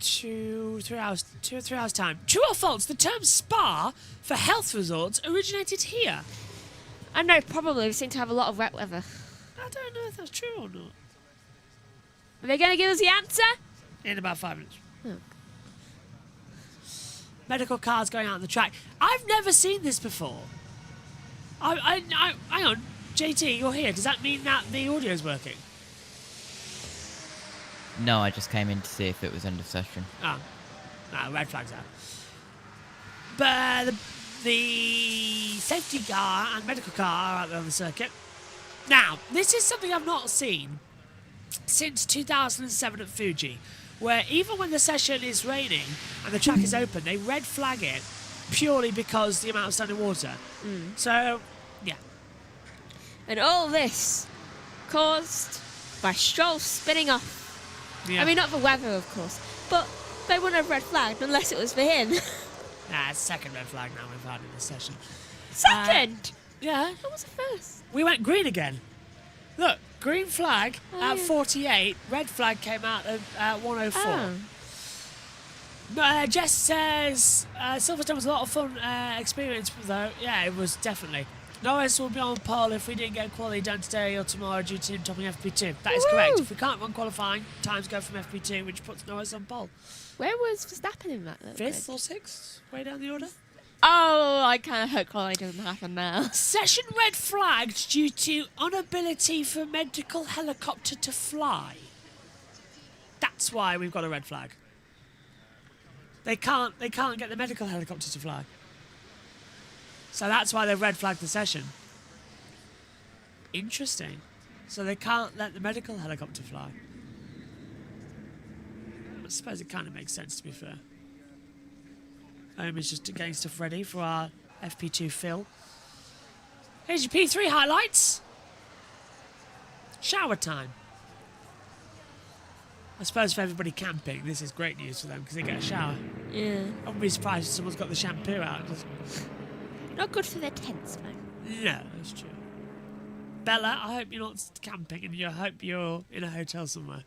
2 or 3 hours time. True or false? The term spa for health resorts originated here. I know, probably. We seem to have a lot of wet weather. I don't know if that's true or not. Are they going to give us the answer? In about 5 minutes. Oh. Medical cars going out on the track. I've never seen this before. Hang on, JT, you're here. Does that mean that the audio's working? No, I just came in to see if it was end of session. Oh. No, red flag's out. But the safety car and medical car are out there on the circuit. Now, this is something I've not seen since 2007 at Fuji, where even when the session is raining and the track is open, they red flag it purely because the amount of standing water. So, yeah. And all this caused by Stroll spinning off. Yeah. I mean, not the weather, of course, but they wouldn't have red flagged unless it was for him. Nah, it's second red flag now we've had in this session. Second? Yeah. That was the first. We went green again. Look, green flag at 48, red flag came out at 104. Jess says Silverstone was a lot of fun experience, though. Yeah, it was definitely. Norris will be on pole if we didn't get quality done today or tomorrow due to him topping FP2. That is correct. If we can't run qualifying, times go from FP2, which puts Norris on pole. Where was Verstappen in that? 5th or 6th? Way down the order. Oh, I kind of hope quality doesn't happen now. Session red flagged due to inability for medical helicopter to fly. That's why we've got a red flag. They can't get the medical helicopter to fly. So that's why they've red flagged the session. Interesting. So they can't let the medical helicopter fly. I suppose it kind of makes sense, to be fair. Is just getting stuff ready for our FP2 fill. Here's your P3 highlights. Shower time. I suppose for everybody camping, this is great news for them because they get a shower. Yeah. I wouldn't be surprised if someone's got the shampoo out. Not good for their tents, though. No, that's true. Bella, I hope you're not camping and I hope you're in a hotel somewhere.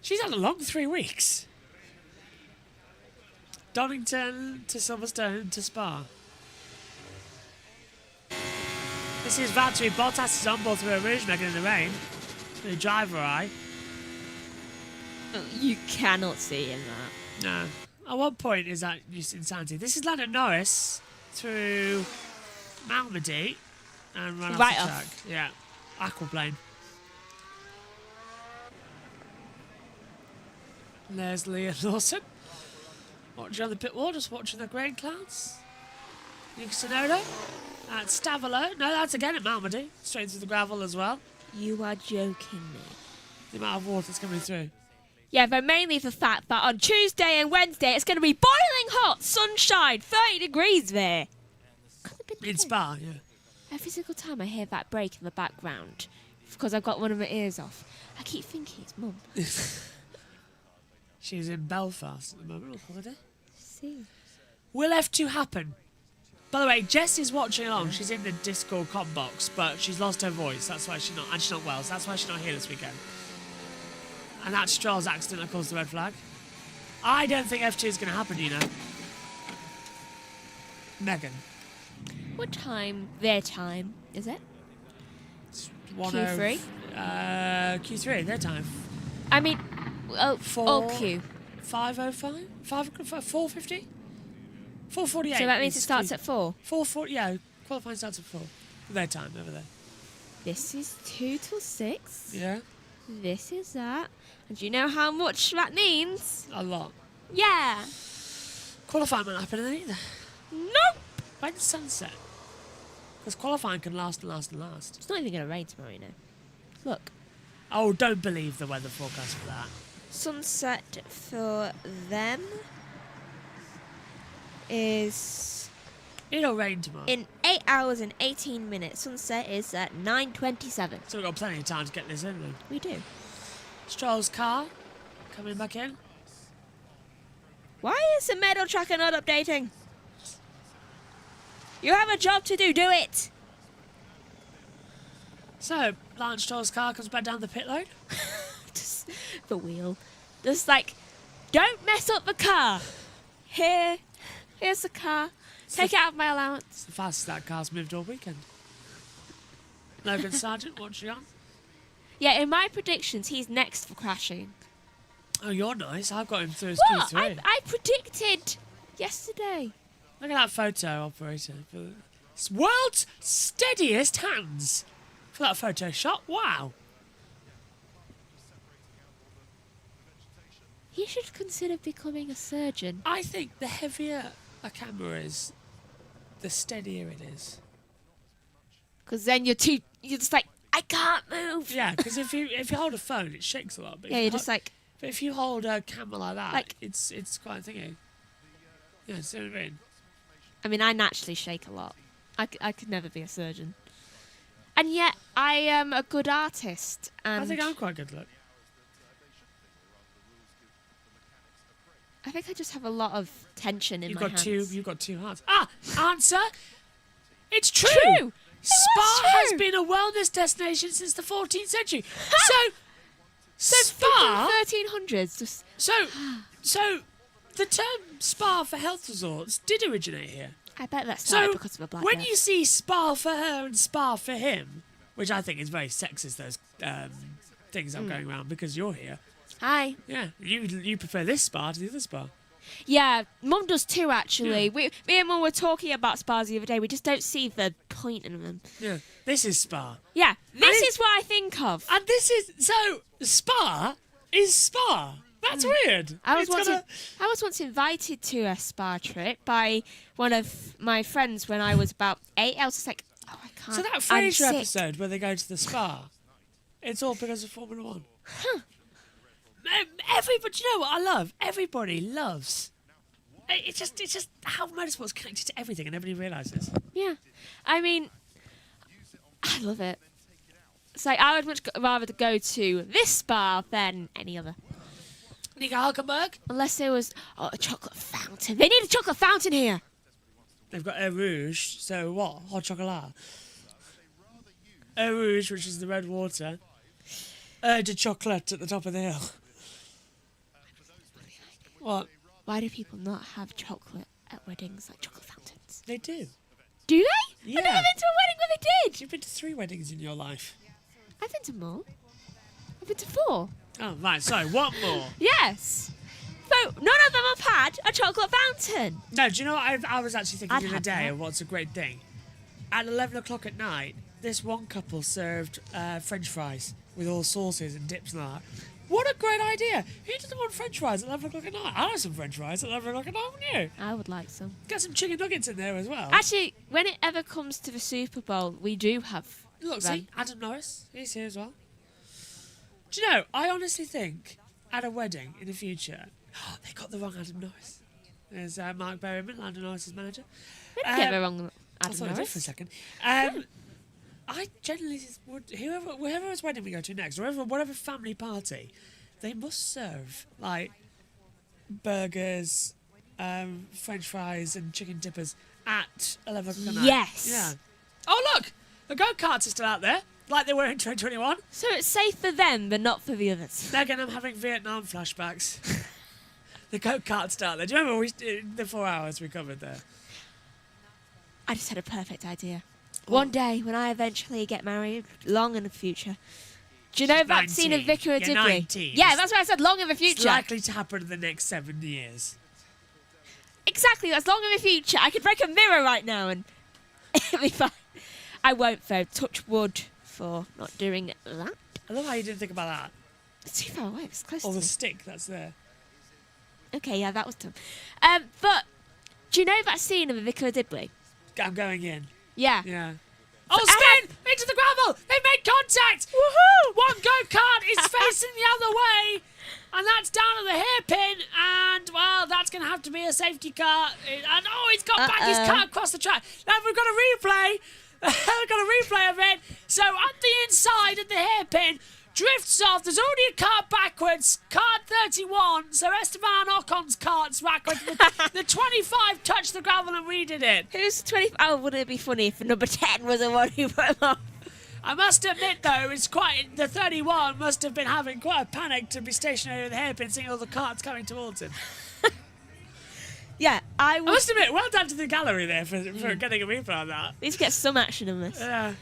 She's had a long 3 weeks. Donington to Silverstone to Spa. This is Valtteri Bottas is on board through a rouge, Megan in the rain. The driver eye. You cannot see in that. No. At what point is that just insanity? This is Lando Norris through Malmedy and run Right off the off. track. Yeah. Aquaplane. There's Liam Lawson. Watching on the pit wall, just watching the grey clouds. Yuki Tsunoda. That's Stavolo. No, that's again at Malmedy. Straight through the gravel as well. You are joking me. The amount of water that's coming through. Yeah, but mainly the fact that on Tuesday and Wednesday it's going to be boiling hot, sunshine, 30 degrees there. In Spa, yeah. Every single time I hear that break in the background, because I've got one of my ears off, I keep thinking it's Mum. She's in Belfast at the moment on holiday. See. Will F2 happen? By the way, Jess is watching along. She's in the Discord com box, but she's lost her voice. That's why she's not, and she's not well. So that's why she's not here this weekend. And that's Stroll's accident that caused the red flag. I don't think F2 is going to happen, you know. Megan. What time? Their time, is it? Q3? Q3, their time. I mean, Q. 5:05? 4:50? 4:48. So that means it starts at 4? 4:40, yeah. Qualifying starts at 4. Their time, over there. This is 2 till 6. Yeah. This is that. And do you know how much that means? A lot. Yeah. Qualifying won't happen either. Nope. When's sunset? Because qualifying can last and last and last. It's not even going to rain tomorrow, you know. Look. Oh, don't believe the weather forecast for that. Sunset for them is... It'll rain tomorrow. In 8 hours and 18 minutes. Sunset is at 9:27. So we've got plenty of time to get this in then. We do. Stroll's car coming back in. Why is the medal tracker not updating? You have a job to do. Do it. So, Lance Stroll's car comes back down the pit lane. Just the wheel. Just like, don't mess up the car. Here's the car. Take it out of my allowance. It's the fastest that car's moved all weekend. Logan Sargent, what's she on? Yeah, in my predictions, he's next for crashing. Oh, you're nice. I've got him through his What? Q3. I predicted yesterday. Look at that photo, operator. It's world's steadiest hands. For that photo shot, wow. He should consider becoming a surgeon. I think the heavier a camera is, the steadier it is. Because then you're just like, I can't move. Yeah, because if you hold a phone, it shakes a lot. But Yeah, you're just like... But if you hold a camera like that, it's quite a thingy. Yeah, see what I mean? I mean, I naturally shake a lot. I could never be a surgeon. And yet, I am a good artist. And I think I'm quite good, look. I think I just have a lot of tension in my hands. You've got two hearts. Ah, answer. It's true. Spa has been a wellness destination since the 14th century. So Spa 1300s. Just so the term spa for health resorts did originate here. I bet that started because of a black when death. you see spa for her and spa for him, which I think is very sexist, those things I'm going around because you're here. Hi. Yeah, you prefer this spa to the other spa. Yeah, Mum does too, actually. Yeah. Me and Mum were talking about spas the other day. We just don't see the point in them. Yeah, this is spa. Yeah, this is what I think of. And this is... So, spa is spa. That's weird. I was once invited to a spa trip by one of my friends when I was about 8. I was just like, oh, I can't. So that Frasier episode where they go to the spa, it's all because of Formula 1. Huh. Everybody, you know what I love? Everybody loves. It's just how motorsport's connected to everything, and everybody realises. Yeah, I mean, I love it. It's like I would much rather go to this spa than any other. Nico Hulkenberg? Unless there was a chocolate fountain. They need a chocolate fountain here. They've got Eau Rouge, so what? Hot chocolat. Eau Rouge, which is the red water. Eau de chocolate at the top of the hill. What? Why do people not have chocolate at weddings, like chocolate fountains? They do. Do they? Yeah. I've never been to a wedding where they did. You've been to 3 weddings in your life. I've been to more. I've been to 4. Oh, right, sorry, what more? Yes. So none of them have had a chocolate fountain. No, do you know what I was actually thinking the other had day that. of what's a great thing? At 11 o'clock at night, this one couple served French fries with all sauces and dips and all that. What a great idea! Who doesn't want French fries at 11 o'clock at night? I'd have some French fries at 11 o'clock at night, wouldn't you? I would like some. Get some chicken nuggets in there as well. Actually, when it ever comes to the Super Bowl, we do have Look, them. see, Adam Norris, he's here as well. Do you know, I honestly think at a wedding in the future, they got the wrong Adam Norris. There's Mark Berryman, Adam Norris's manager. We didn't get the wrong Adam I thought I did Norris. for a second. I generally would, whoever's wedding we go to next, or whatever family party, they must serve like burgers, French fries, and chicken dippers at 11 o'clock at night. Yes. Yeah. Oh, look! The go-karts are still out there, like they were in 2021. So it's safe for them, but not for the others. Again, I'm having Vietnam flashbacks. The go-karts still out there. Do you remember the 4 hours we covered there? I just had a perfect idea. One day, when I eventually get married, long in the future. Do you know that scene of Vicar of You're Dibley? 19. Yeah, that's what I said, long in the future. It's likely to happen in the next 7 years. Exactly, that's long in the future. I could break a mirror right now and it'll be fine. I won't, though. Touch wood for not doing that. I love how you didn't think about that. It's too far away. It's close Or to the me. stick that's there. Okay, yeah, that was dumb. But do you know that scene of the Vicar of Dibley? I'm going in. Yeah. Yeah. Oh, spin! Into the gravel! They made contact! Woohoo! One go-kart is facing the other way, and that's down at the hairpin, and, well, that's going to have to be a safety car. And, oh, he's got back his car across the track. Now we've got a replay. We've got a replay of it. So, at the inside at the hairpin, drifts off. There's already a car backwards. Kart 31. So Esteban Ocon's kart's backwards. The 25 touched the gravel and we did it. Who's 25? Oh, wouldn't it be funny if number 10 was the one who put him off? I must admit, though, the 31 must have been having quite a panic to be stationary with the hairpin, seeing all the karts coming towards him. Yeah, I must admit, well done to the gallery there for getting a replay on that. Need to get some action in this. Yeah.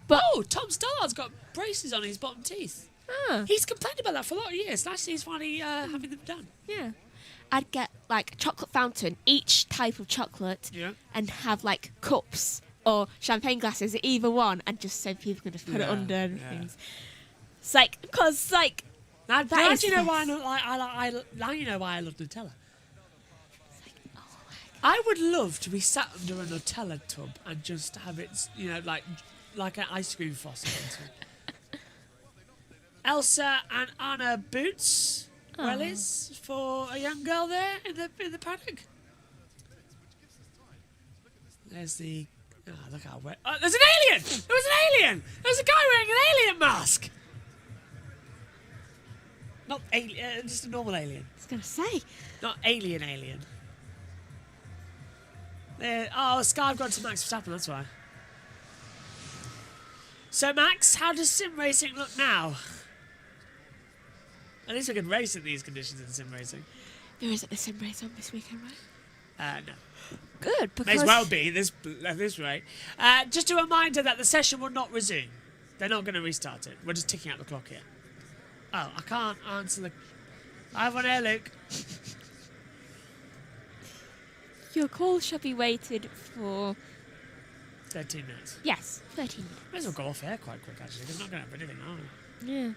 But Tom Stallard's got braces on his bottom teeth. Ah. He's complained about that for a lot of years. Last year he's finally having them done. Yeah. I'd get like a chocolate fountain, each type of chocolate, and have like cups or champagne glasses at either one, and just so people can just put it under and things. It's like, because like, now that you know why now you know why I love Nutella. I would love to be sat under a Nutella tub and just have it, like an ice cream faucet. Elsa and Anna Boots Wellies for a young girl there in the paddock. There's the look how wet. Oh, there's an alien! There was an alien! There's a guy wearing an alien mask. Not alien, just a normal alien. I was gonna say. Not alien. Sky've gone to Max Verstappen, that's why. So, Max, how does sim racing look now? At least we can race in these conditions in sim racing. There isn't a sim race on this weekend, right? No. Good, because... May as well be, at this rate. Just a reminder that the session will not resume. They're not going to restart it. We're just ticking out the clock here. Oh, I can't answer the... I have one here, Luke. Your call shall be waited for... 13 minutes. Yes, 13 minutes. Might as well go off air quite quick, actually, because we're not going to have anything, are we? Yeah.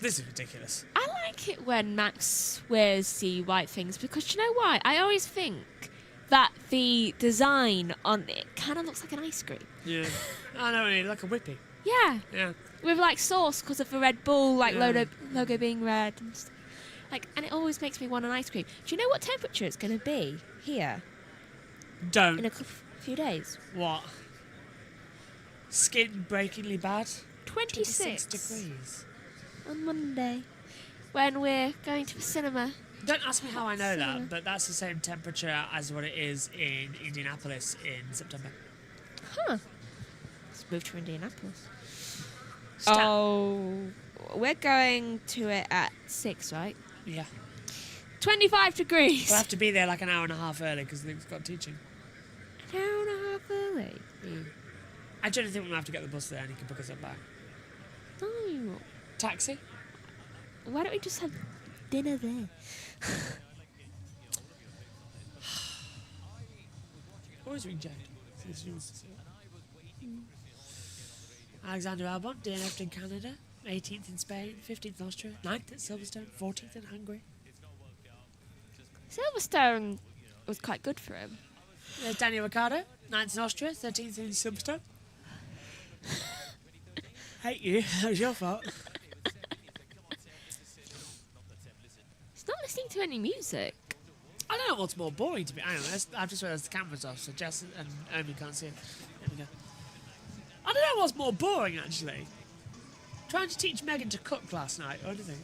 This is ridiculous. I like it when Max wears the white things because do you know why? I always think that the design on it kind of looks like an ice cream. Yeah. I know, like a whippy. Yeah. Yeah. With like sauce because of the Red Bull logo being red and stuff. Like, and it always makes me want an ice cream. Do you know what temperature it's going to be here? Don't. In a few days. What? Skin breakingly bad? 26 degrees. On Monday. When we're going to the cinema. Don't ask me how I know that, but that's the same temperature as what it is in Indianapolis in September. Huh. Let's move to Indianapolis. Stan. Oh, we're going to it at 6, right? Yeah. 25 degrees. We'll have to be there like an hour and a half early because Luke's got teaching. An hour and a half early? Yeah. I generally think we're going to have to get the bus there and he can book us up back. No. Taxi? Why don't we just have dinner there? Always ring Jade. See wants to see it. Alexander Albon, DNF'd in Canada, 18th in Spain, 15th in Austria, 9th at Silverstone, 14th in Hungary. Silverstone was quite good for him. There's Daniel Ricciardo, 9th in Austria, 13th in Silverstone. Hate you, that was your fault. He's not listening to any music. I don't know what's more boring to be. Hang on, I've just realised the camera's off, so Jess and Omi can't see it. that was more boring, actually. Trying to teach Megan to cook last night. What do you think?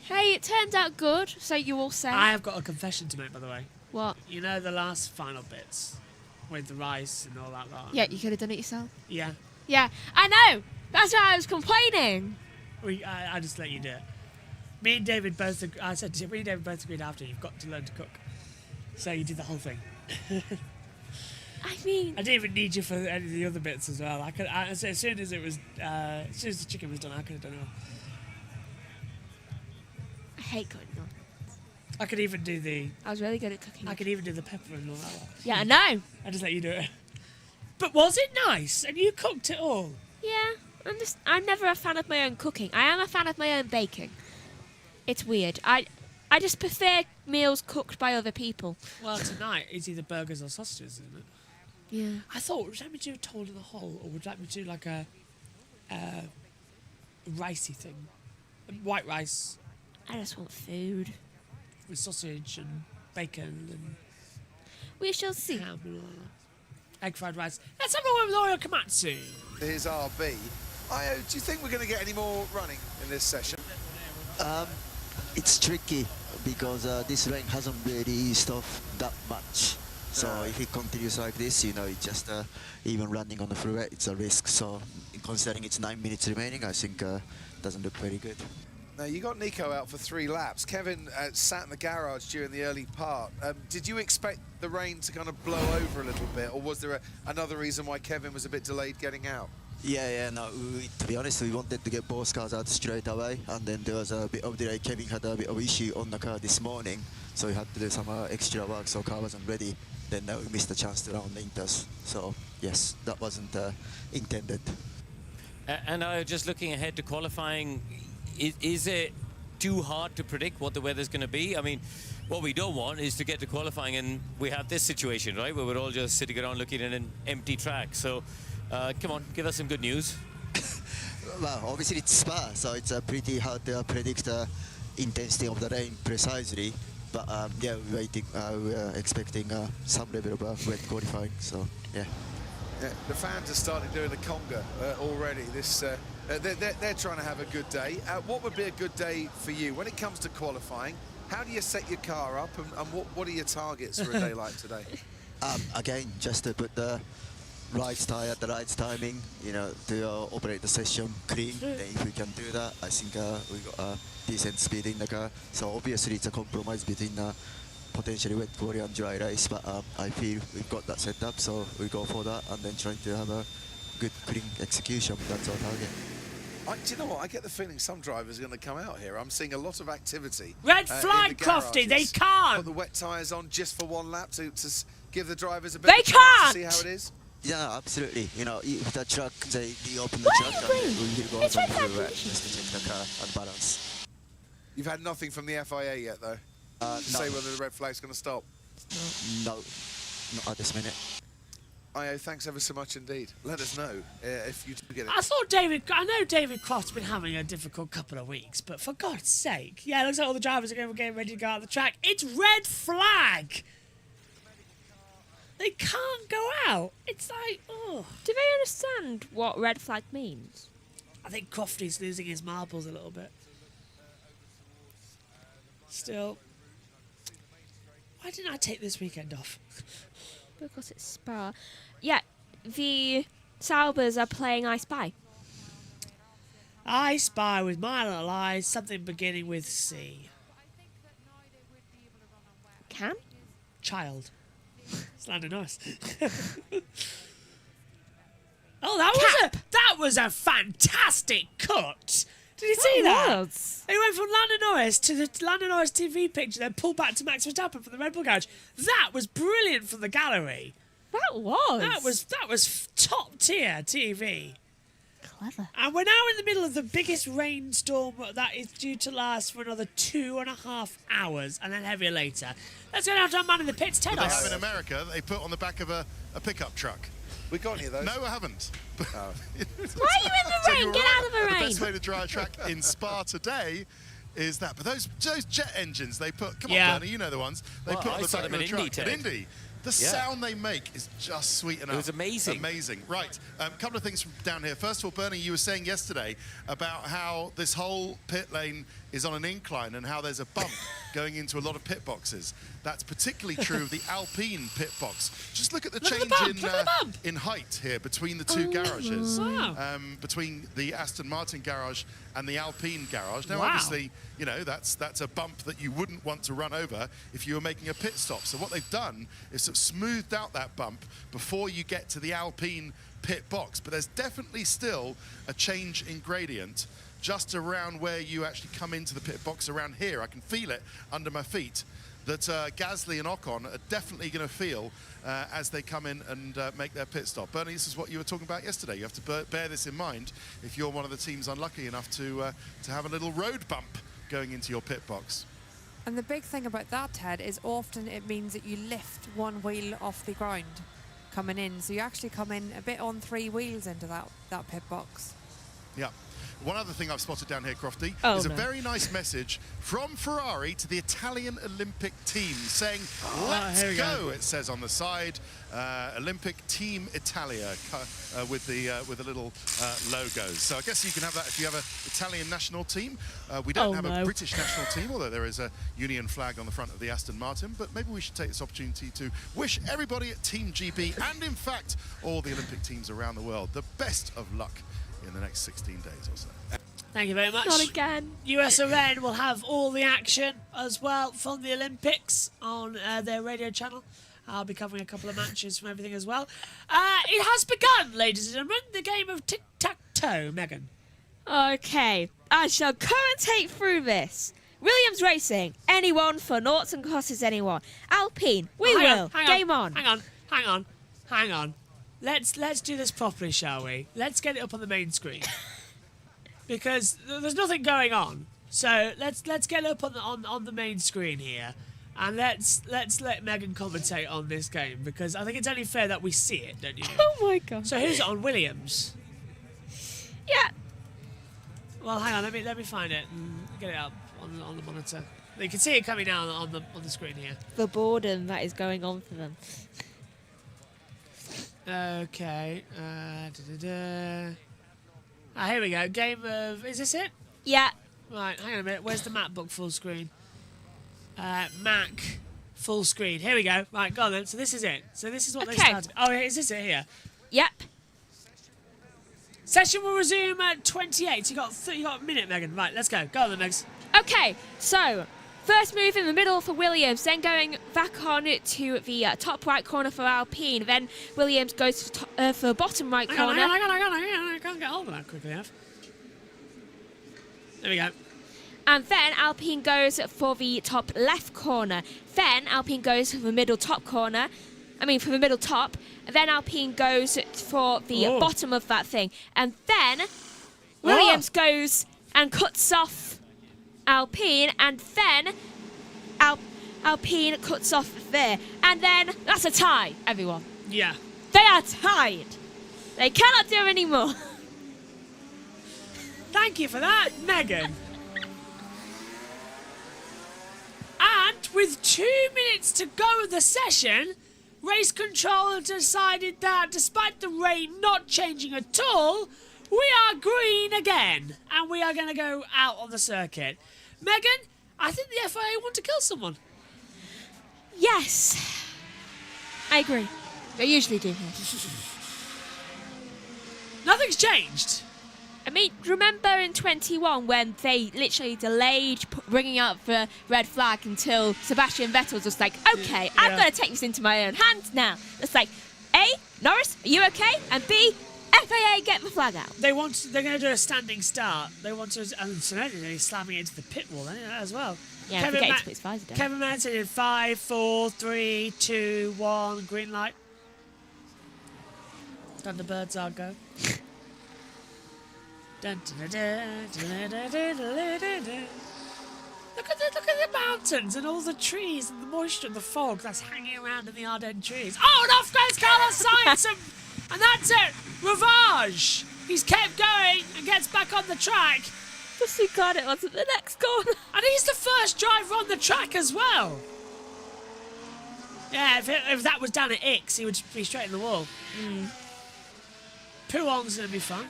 Hey, it turned out good, so you all say. I have got a confession to make, by the way. What? You know the last final bits with the rice and all that lot? Yeah, you could have done it yourself. Yeah. Yeah, I know. That's why I was complaining. I just let you do it. Me and David both. I said to you, me and David both agreed after you've got to learn to cook. So you did the whole thing. I mean, I didn't even need you for any of the other bits as well. As soon as it was, as soon as the chicken was done, I could have done it all. I hate cooking. I could even do the. I was really good at cooking. I could even do the pepper and all that lot. Yeah, I know. I just let you do it. But was it nice? And you cooked it all? Yeah, I'm never a fan of my own cooking. I am a fan of my own baking. It's weird. I just prefer meals cooked by other people. Well, tonight it's either burgers or sausages, isn't it? Yeah. I thought, would you like me to do a toll in the hole, or would you like me to do like a ricey thing? White rice. I just want food. With sausage and bacon and... We shall see. Ham and all that. Egg fried rice. Let's have a word with Oyo Komatsu. Here's RB. Io, do you think we're going to get any more running in this session? It's tricky because this rain hasn't really stopped that much. So if it continues like this, you know, it's just even running on the freeway, it's a risk. So considering it's 9 minutes remaining, I think doesn't look very good. Now, you got Nico out for 3 laps. Kevin sat in the garage during the early part. Did you expect the rain to kind of blow over a little bit, or was there another reason why Kevin was a bit delayed getting out? Yeah, no, to be honest, we wanted to get both cars out straight away, and then there was a bit of delay. Kevin had a bit of issue on the car this morning, so we had to do some extra work, so car wasn't ready. Then we missed the chance to round the inters. So, yes, that wasn't intended. And just looking ahead to qualifying, is it too hard to predict what the weather's going to be? I mean, what we don't want is to get to qualifying and we have this situation, right, where we're all just sitting around looking at an empty track. So, come on, give us some good news. Well, obviously it's Spa, so it's pretty hard to predict the intensity of the rain precisely. But yeah, we're expecting some level of wet qualifying. So yeah. The fans are starting doing the conga already. They're trying to have a good day. What would be a good day for you when it comes to qualifying? How do you set your car up, and what are your targets for a day like today? Again, just to put the right tyre at the right timing, you know, to operate the session clean. Then if we can do that, I think we got a decent speed in the car. So obviously it's a compromise between potentially wet quali and dry race, but I feel we've got that set up, so we go for that and then trying to have a good clean execution. That's our target. Do you know what? I get the feeling some drivers are going to come out here. I'm seeing a lot of activity. Red flag, Crofty, they can't! Put the wet tyres on just for 1 lap to give the drivers a bit of chance to see how it is. Yeah, absolutely. You know, if the truck, they open the truck and we will go on the wet just to check the car and balance. You've had nothing from the FIA yet, though? No. Say whether the red flag's going to stop? No, not at this minute. Io, thanks ever so much indeed. Let us know if you do get it. I know David Croft's been having a difficult couple of weeks, but for God's sake, yeah, it looks like all the drivers are getting ready to go out the track. It's red flag! They can't go out. It's like, oh. Do they understand what red flag means? I think Crofty's losing his marbles a little bit. Still. Why didn't I take this weekend off? Because it's Spa. Yeah, the Saubers are playing I Spy. I Spy with my little eyes, something beginning with C. Can? Child. It's Lando Norris. Oh, that was a fantastic cut. Did you see that? They went from Lando Norris to the Lando Norris TV picture, then pulled back to Max Verstappen from the Red Bull garage. That was brilliant from the gallery. That was top tier TV. Clever. And we're now in the middle of the biggest rainstorm that is due to last for another 2.5 hours, and then heavier later. Let's go down to our man in the pits, Tedos. They have in America, they put on the back of a pickup truck. We got any of those? No, I haven't. Why are you in the rain? Get out of the rain. The best way to dry a track in Spa today is that. But those jet engines they put, come on, Bernie, you know the ones. They put on the back of a truck. At Indy. The sound they make is just sweet enough. It was amazing. Amazing. Right, a couple of things from down here. First of all, Bernie, you were saying yesterday about how this whole pit lane is on an incline and how there's a bump going into a lot of pit boxes. That's particularly true of the Alpine pit box. Just look at the change in height here between the two garages. Wow. Between the Aston Martin garage and the Alpine garage. Now, obviously, you know, that's a bump that you wouldn't want to run over if you were making a pit stop. So what they've done is sort of smoothed out that bump before you get to the Alpine pit box. But there's definitely still a change in gradient just around where you actually come into the pit box around here. I can feel it under my feet that Gasly and Ocon are definitely going to feel as they come in and make their pit stop. Bernie, this is what you were talking about yesterday. You have to bear this in mind if you're one of the teams unlucky enough to have a little road bump going into your pit box. And the big thing about that, Ted, is often it means that you lift one wheel off the ground coming in. So you actually come in a bit on 3 wheels into that pit box. Yeah. One other thing I've spotted down here, Crofty, Oh, is a no. very nice message from Ferrari to the Italian Olympic team saying, let's here we go, it says on the side. Olympic Team Italia with the little logos. So I guess you can have that if you have an Italian national team. We don't have a British national team, although there is a Union flag on the front of the Aston Martin. But maybe we should take this opportunity to wish everybody at Team GB and, in fact, all the Olympic teams around the world the best of luck in the next 16 days or so. Thank you very much. Not again. USRN will have all the action as well from the Olympics on their radio channel. I'll be covering a couple of matches from everything as well. It has begun, ladies and gentlemen, the game of tic-tac-toe. Megan. Okay, I shall commentate through this. Williams Racing, anyone for noughts and crosses, anyone. Alpine, we will. Game on. Hang on. Let's do this properly, shall we? Let's get it up on the main screen. Because there's nothing going on. So let's get it up on the main screen here. And let's let Megan commentate on this game, because I think it's only fair that we see it, don't you? Oh my god. So who's it on? Williams? Yeah. Well, hang on, let me find it and get it up on the monitor. You can see it coming down on the screen here. The boredom that is going on for them. Okay. Here we go. Game of... Is this it? Yeah. Right, hang on a minute. Where's the MacBook full screen? Mac full screen. Here we go. Right, go on then. So this is it. So this is what they started. Oh, is this it here? Yep. Session will resume at 28. You got a minute, Megan. Right, let's go. Go on then, Megs. Okay, so first move in the middle for Williams, then going back on to the top right corner for Alpine. Then Williams goes for bottom right corner. Hang on. I can't get hold of that quickly enough. There we go. And then Alpine goes for the top left corner. Then Alpine goes for the middle top corner. For the middle top. And then Alpine goes for the bottom of that thing. And then Williams goes and cuts off Alpine. And then Alpine cuts off there. And then that's a tie, everyone. Yeah. They are tied. They cannot do any more. Thank you for that, Megan. And with 2 minutes to go of the session, race control have decided that despite the rain not changing at all, we are green again. And we are going to go out on the circuit. Megan, I think the FIA want to kill someone. Yes. I agree. They usually do here. Nothing's changed. Remember in 21 when they literally delayed bringing up the red flag until Sebastian Vettel was just like, okay, I'm going to take this into my own hands now. It's like, A, Norris, are you okay? And B, FIA, get the flag out. They're going to do a standing start. They want to, and so they're slamming it into the pit wall as well. Yeah, forget to put his visor down. Kevin Manson in 5, 4, 3, 2, 1, green light. Thunderbirds are go. Look at the mountains and all the trees and the moisture and the fog that's hanging around in the Ardennes trees. Oh, and off goes Carlos Sainz, and that's it. Ravage. He's kept going and gets back on the track. Just so glad it wasn't the next corner. And he's the first driver on the track as well. Yeah, if that was down at Ix, he would be straight in the wall. Pouon's going to be fun.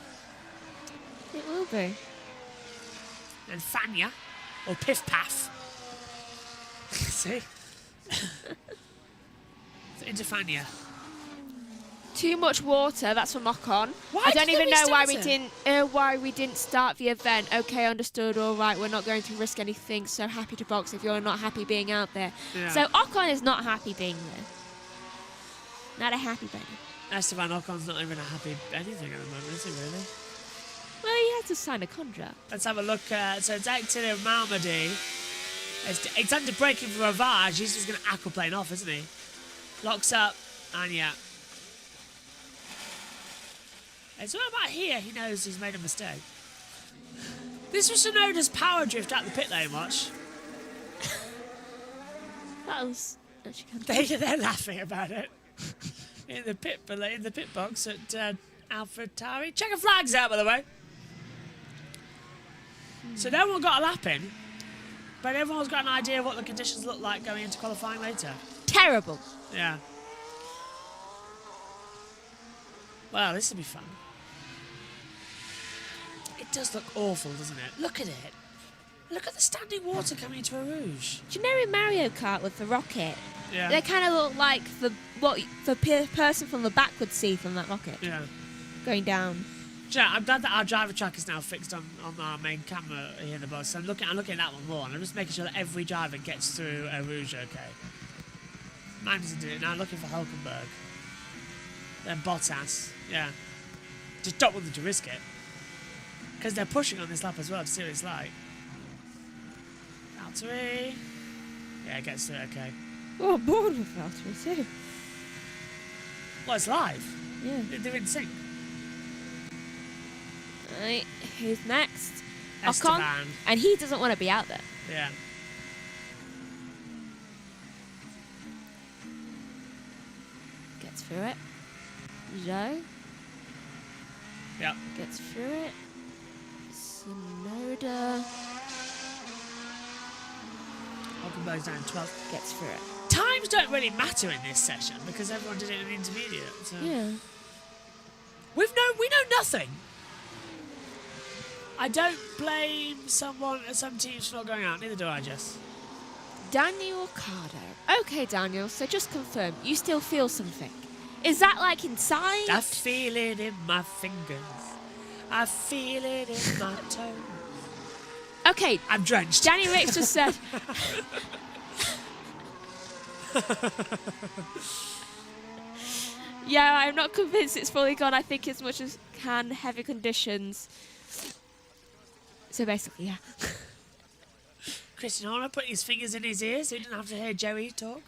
It will be. And Fanya, or Piff Paff. See? Into Fanya. Too much water. That's from Ocon. Why I don't did even we know start why we didn't start the event. Okay, understood. All right, we're not going to risk anything. So happy to box if you're not happy being out there. Yeah. So Ocon is not happy being there. Not a happy bunny. Esteban Ocon's not even a happy anything at the moment, is he really? Well, he has to sign a contract. Let's have a look. So it's Actino Malmedy. It's under braking for Ravage. He's just going to aquaplane off, isn't he? Locks up, and yeah. It's all about here. He knows he's made a mistake. This was Sonoda's power drift out the pit lane, watch. That was actually kind of They're laughing about it. in the pit box at AlphaTauri. Checker flags out, by the way. So no one got a lap in, but everyone's got an idea of what the conditions look like going into qualifying later. terrible. Yeah. Well, this will be fun. It does look awful, doesn't it? Look at it. Look at the standing water coming into a rouge. Do you know in Mario Kart with the rocket? Yeah. They kind of look like what the person from the back would see from that rocket. Yeah. Going down. Yeah, I'm glad that our driver track is now fixed on our main camera here in the box. So I'm looking at that one more, and I'm just making sure that every driver gets through a rouge okay. Mine doesn't do it now. Looking for Hulkenberg. Then Bottas. Yeah. Just don't want them to risk it. Because they're pushing on this lap as well to see what it's like. Valtteri. Yeah, it gets through it okay. Oh, I'm bored with Valtteri too. Well, it's live. Yeah. They're in sync. Right, who's next? Esteban. Ocon, and he doesn't want to be out there. Yeah. Gets through it. Joe. Yep. Gets through it. Sonoda. Hulkenberg's down 12th. Gets through it. Times don't really matter in this session because everyone did it in the intermediate. So. Yeah. We know nothing. I don't blame some teams for not going out. Neither do I, Jess. Daniel Ricciardo. Okay, Daniel. So just confirm, you still feel something? Is that like inside? I feel it in my fingers. I feel it in my toes. Okay. I'm drenched. Danny Ricks just said. Yeah, I'm not convinced it's fully gone. I think as much as can heavy conditions. So basically, yeah. Christian Horner put his fingers in his ears so he didn't have to hear Joey talk.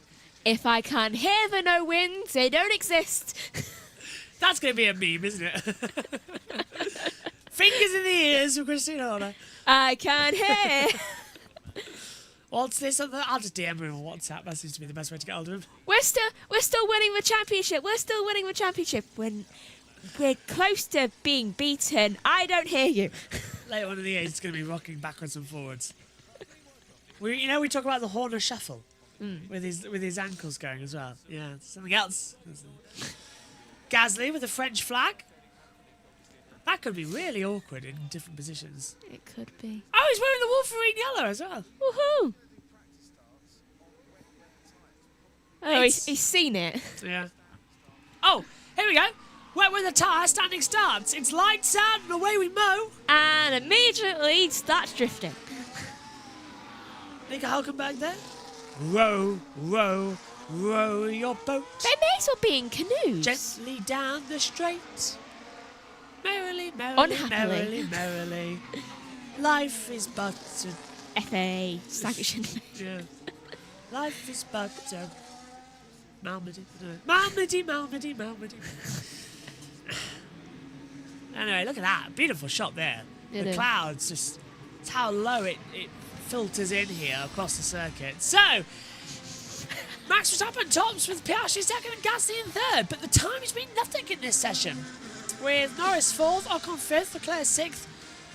If I can hear the no winds, they don't exist. That's going to be a meme, isn't it? Fingers in the ears of Christian Horner. I can hear. What's this? I'll just DM him on WhatsApp. That seems to be the best way to get hold of him. We're still winning the championship. We're still winning the championship. When we're close to being beaten, I don't hear you. Later on in the year, it's going to be rocking backwards and forwards. We talk about the Horner shuffle with his ankles going as well. Yeah, something else. Gasly with the French flag. That could be really awkward in different positions. It could be. Oh, he's wearing the Wolverine yellow as well. Woohoo! Oh, he's seen it. Yeah. Oh, here we go. Wet with a tyre, standing starts. It's lights out and away we mow. And immediately starts drifting. Nico Hulkenberg there. Row, row, row your boat. They may as well be in canoes. Gently down the straight. Merrily, merrily, Unhappily. merrily, merrily. Life is but a... FA sanctioned. Yeah. Life is but a... Malmedy. Malmedy, Malmedy, Malmedy. Anyway, look at that. Beautiful shot there. It The is. clouds, just... It's how low it filters in here across the circuit. So... Max Verstappen tops with Piastri second and Gasly in third, but the time has been nothing in this session. With Norris 4th, Ocon 5th, Leclerc 6th,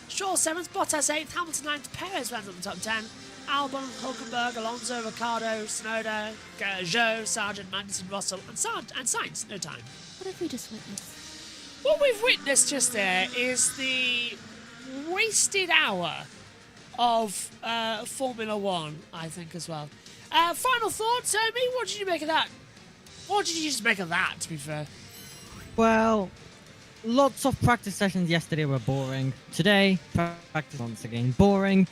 Stroll 7th, Bottas 8th, Hamilton 9th, Perez lands on the top 10, Albon, Hulkenberg, Alonso, Ricciardo, Tsunoda, Zhou, Sargent, Magnussen, Russell, and Sainz. No time. What have we just witnessed? What we've witnessed just there is the wasted hour of Formula One, I think, as well. Final thoughts, Omi? What did you make of that? What did you just make of that, to be fair? Well, lots of practice sessions yesterday were boring. Today, practice once again boring.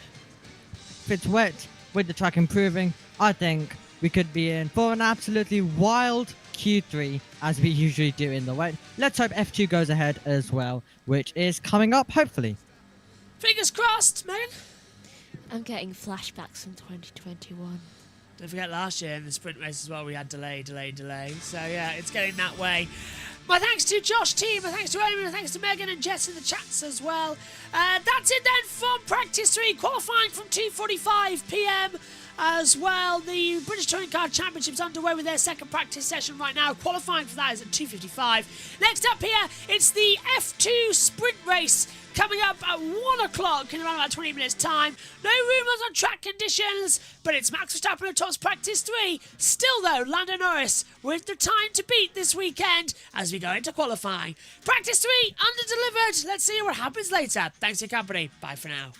If it's wet, with the track improving, I think we could be in for an absolutely wild Q3, as we usually do in the wet. Let's hope F2 goes ahead as well, which is coming up, hopefully. Fingers crossed, Megan. I'm getting flashbacks from 2021. Don't forget last year in the sprint race as well, we had delay. So yeah, it's getting that way. My thanks to Josh T, my thanks to Amy, my thanks to Megan and Jess in the chats as well. That's it then from practice 3, qualifying from 2:45 p.m. as well. The British Touring Car Championship's underway with their second practice session right now. Qualifying for that is at 2:55. Next up here, it's the F2 sprint race coming up at 1 o'clock in around about 20 minutes' time. No rumours on track conditions, but it's Max Verstappen at tops practice 3. Still, though, Lando Norris with the time to beat this weekend as we go into qualifying. Practice 3 under-delivered. Let's see what happens later. Thanks for your company. Bye for now.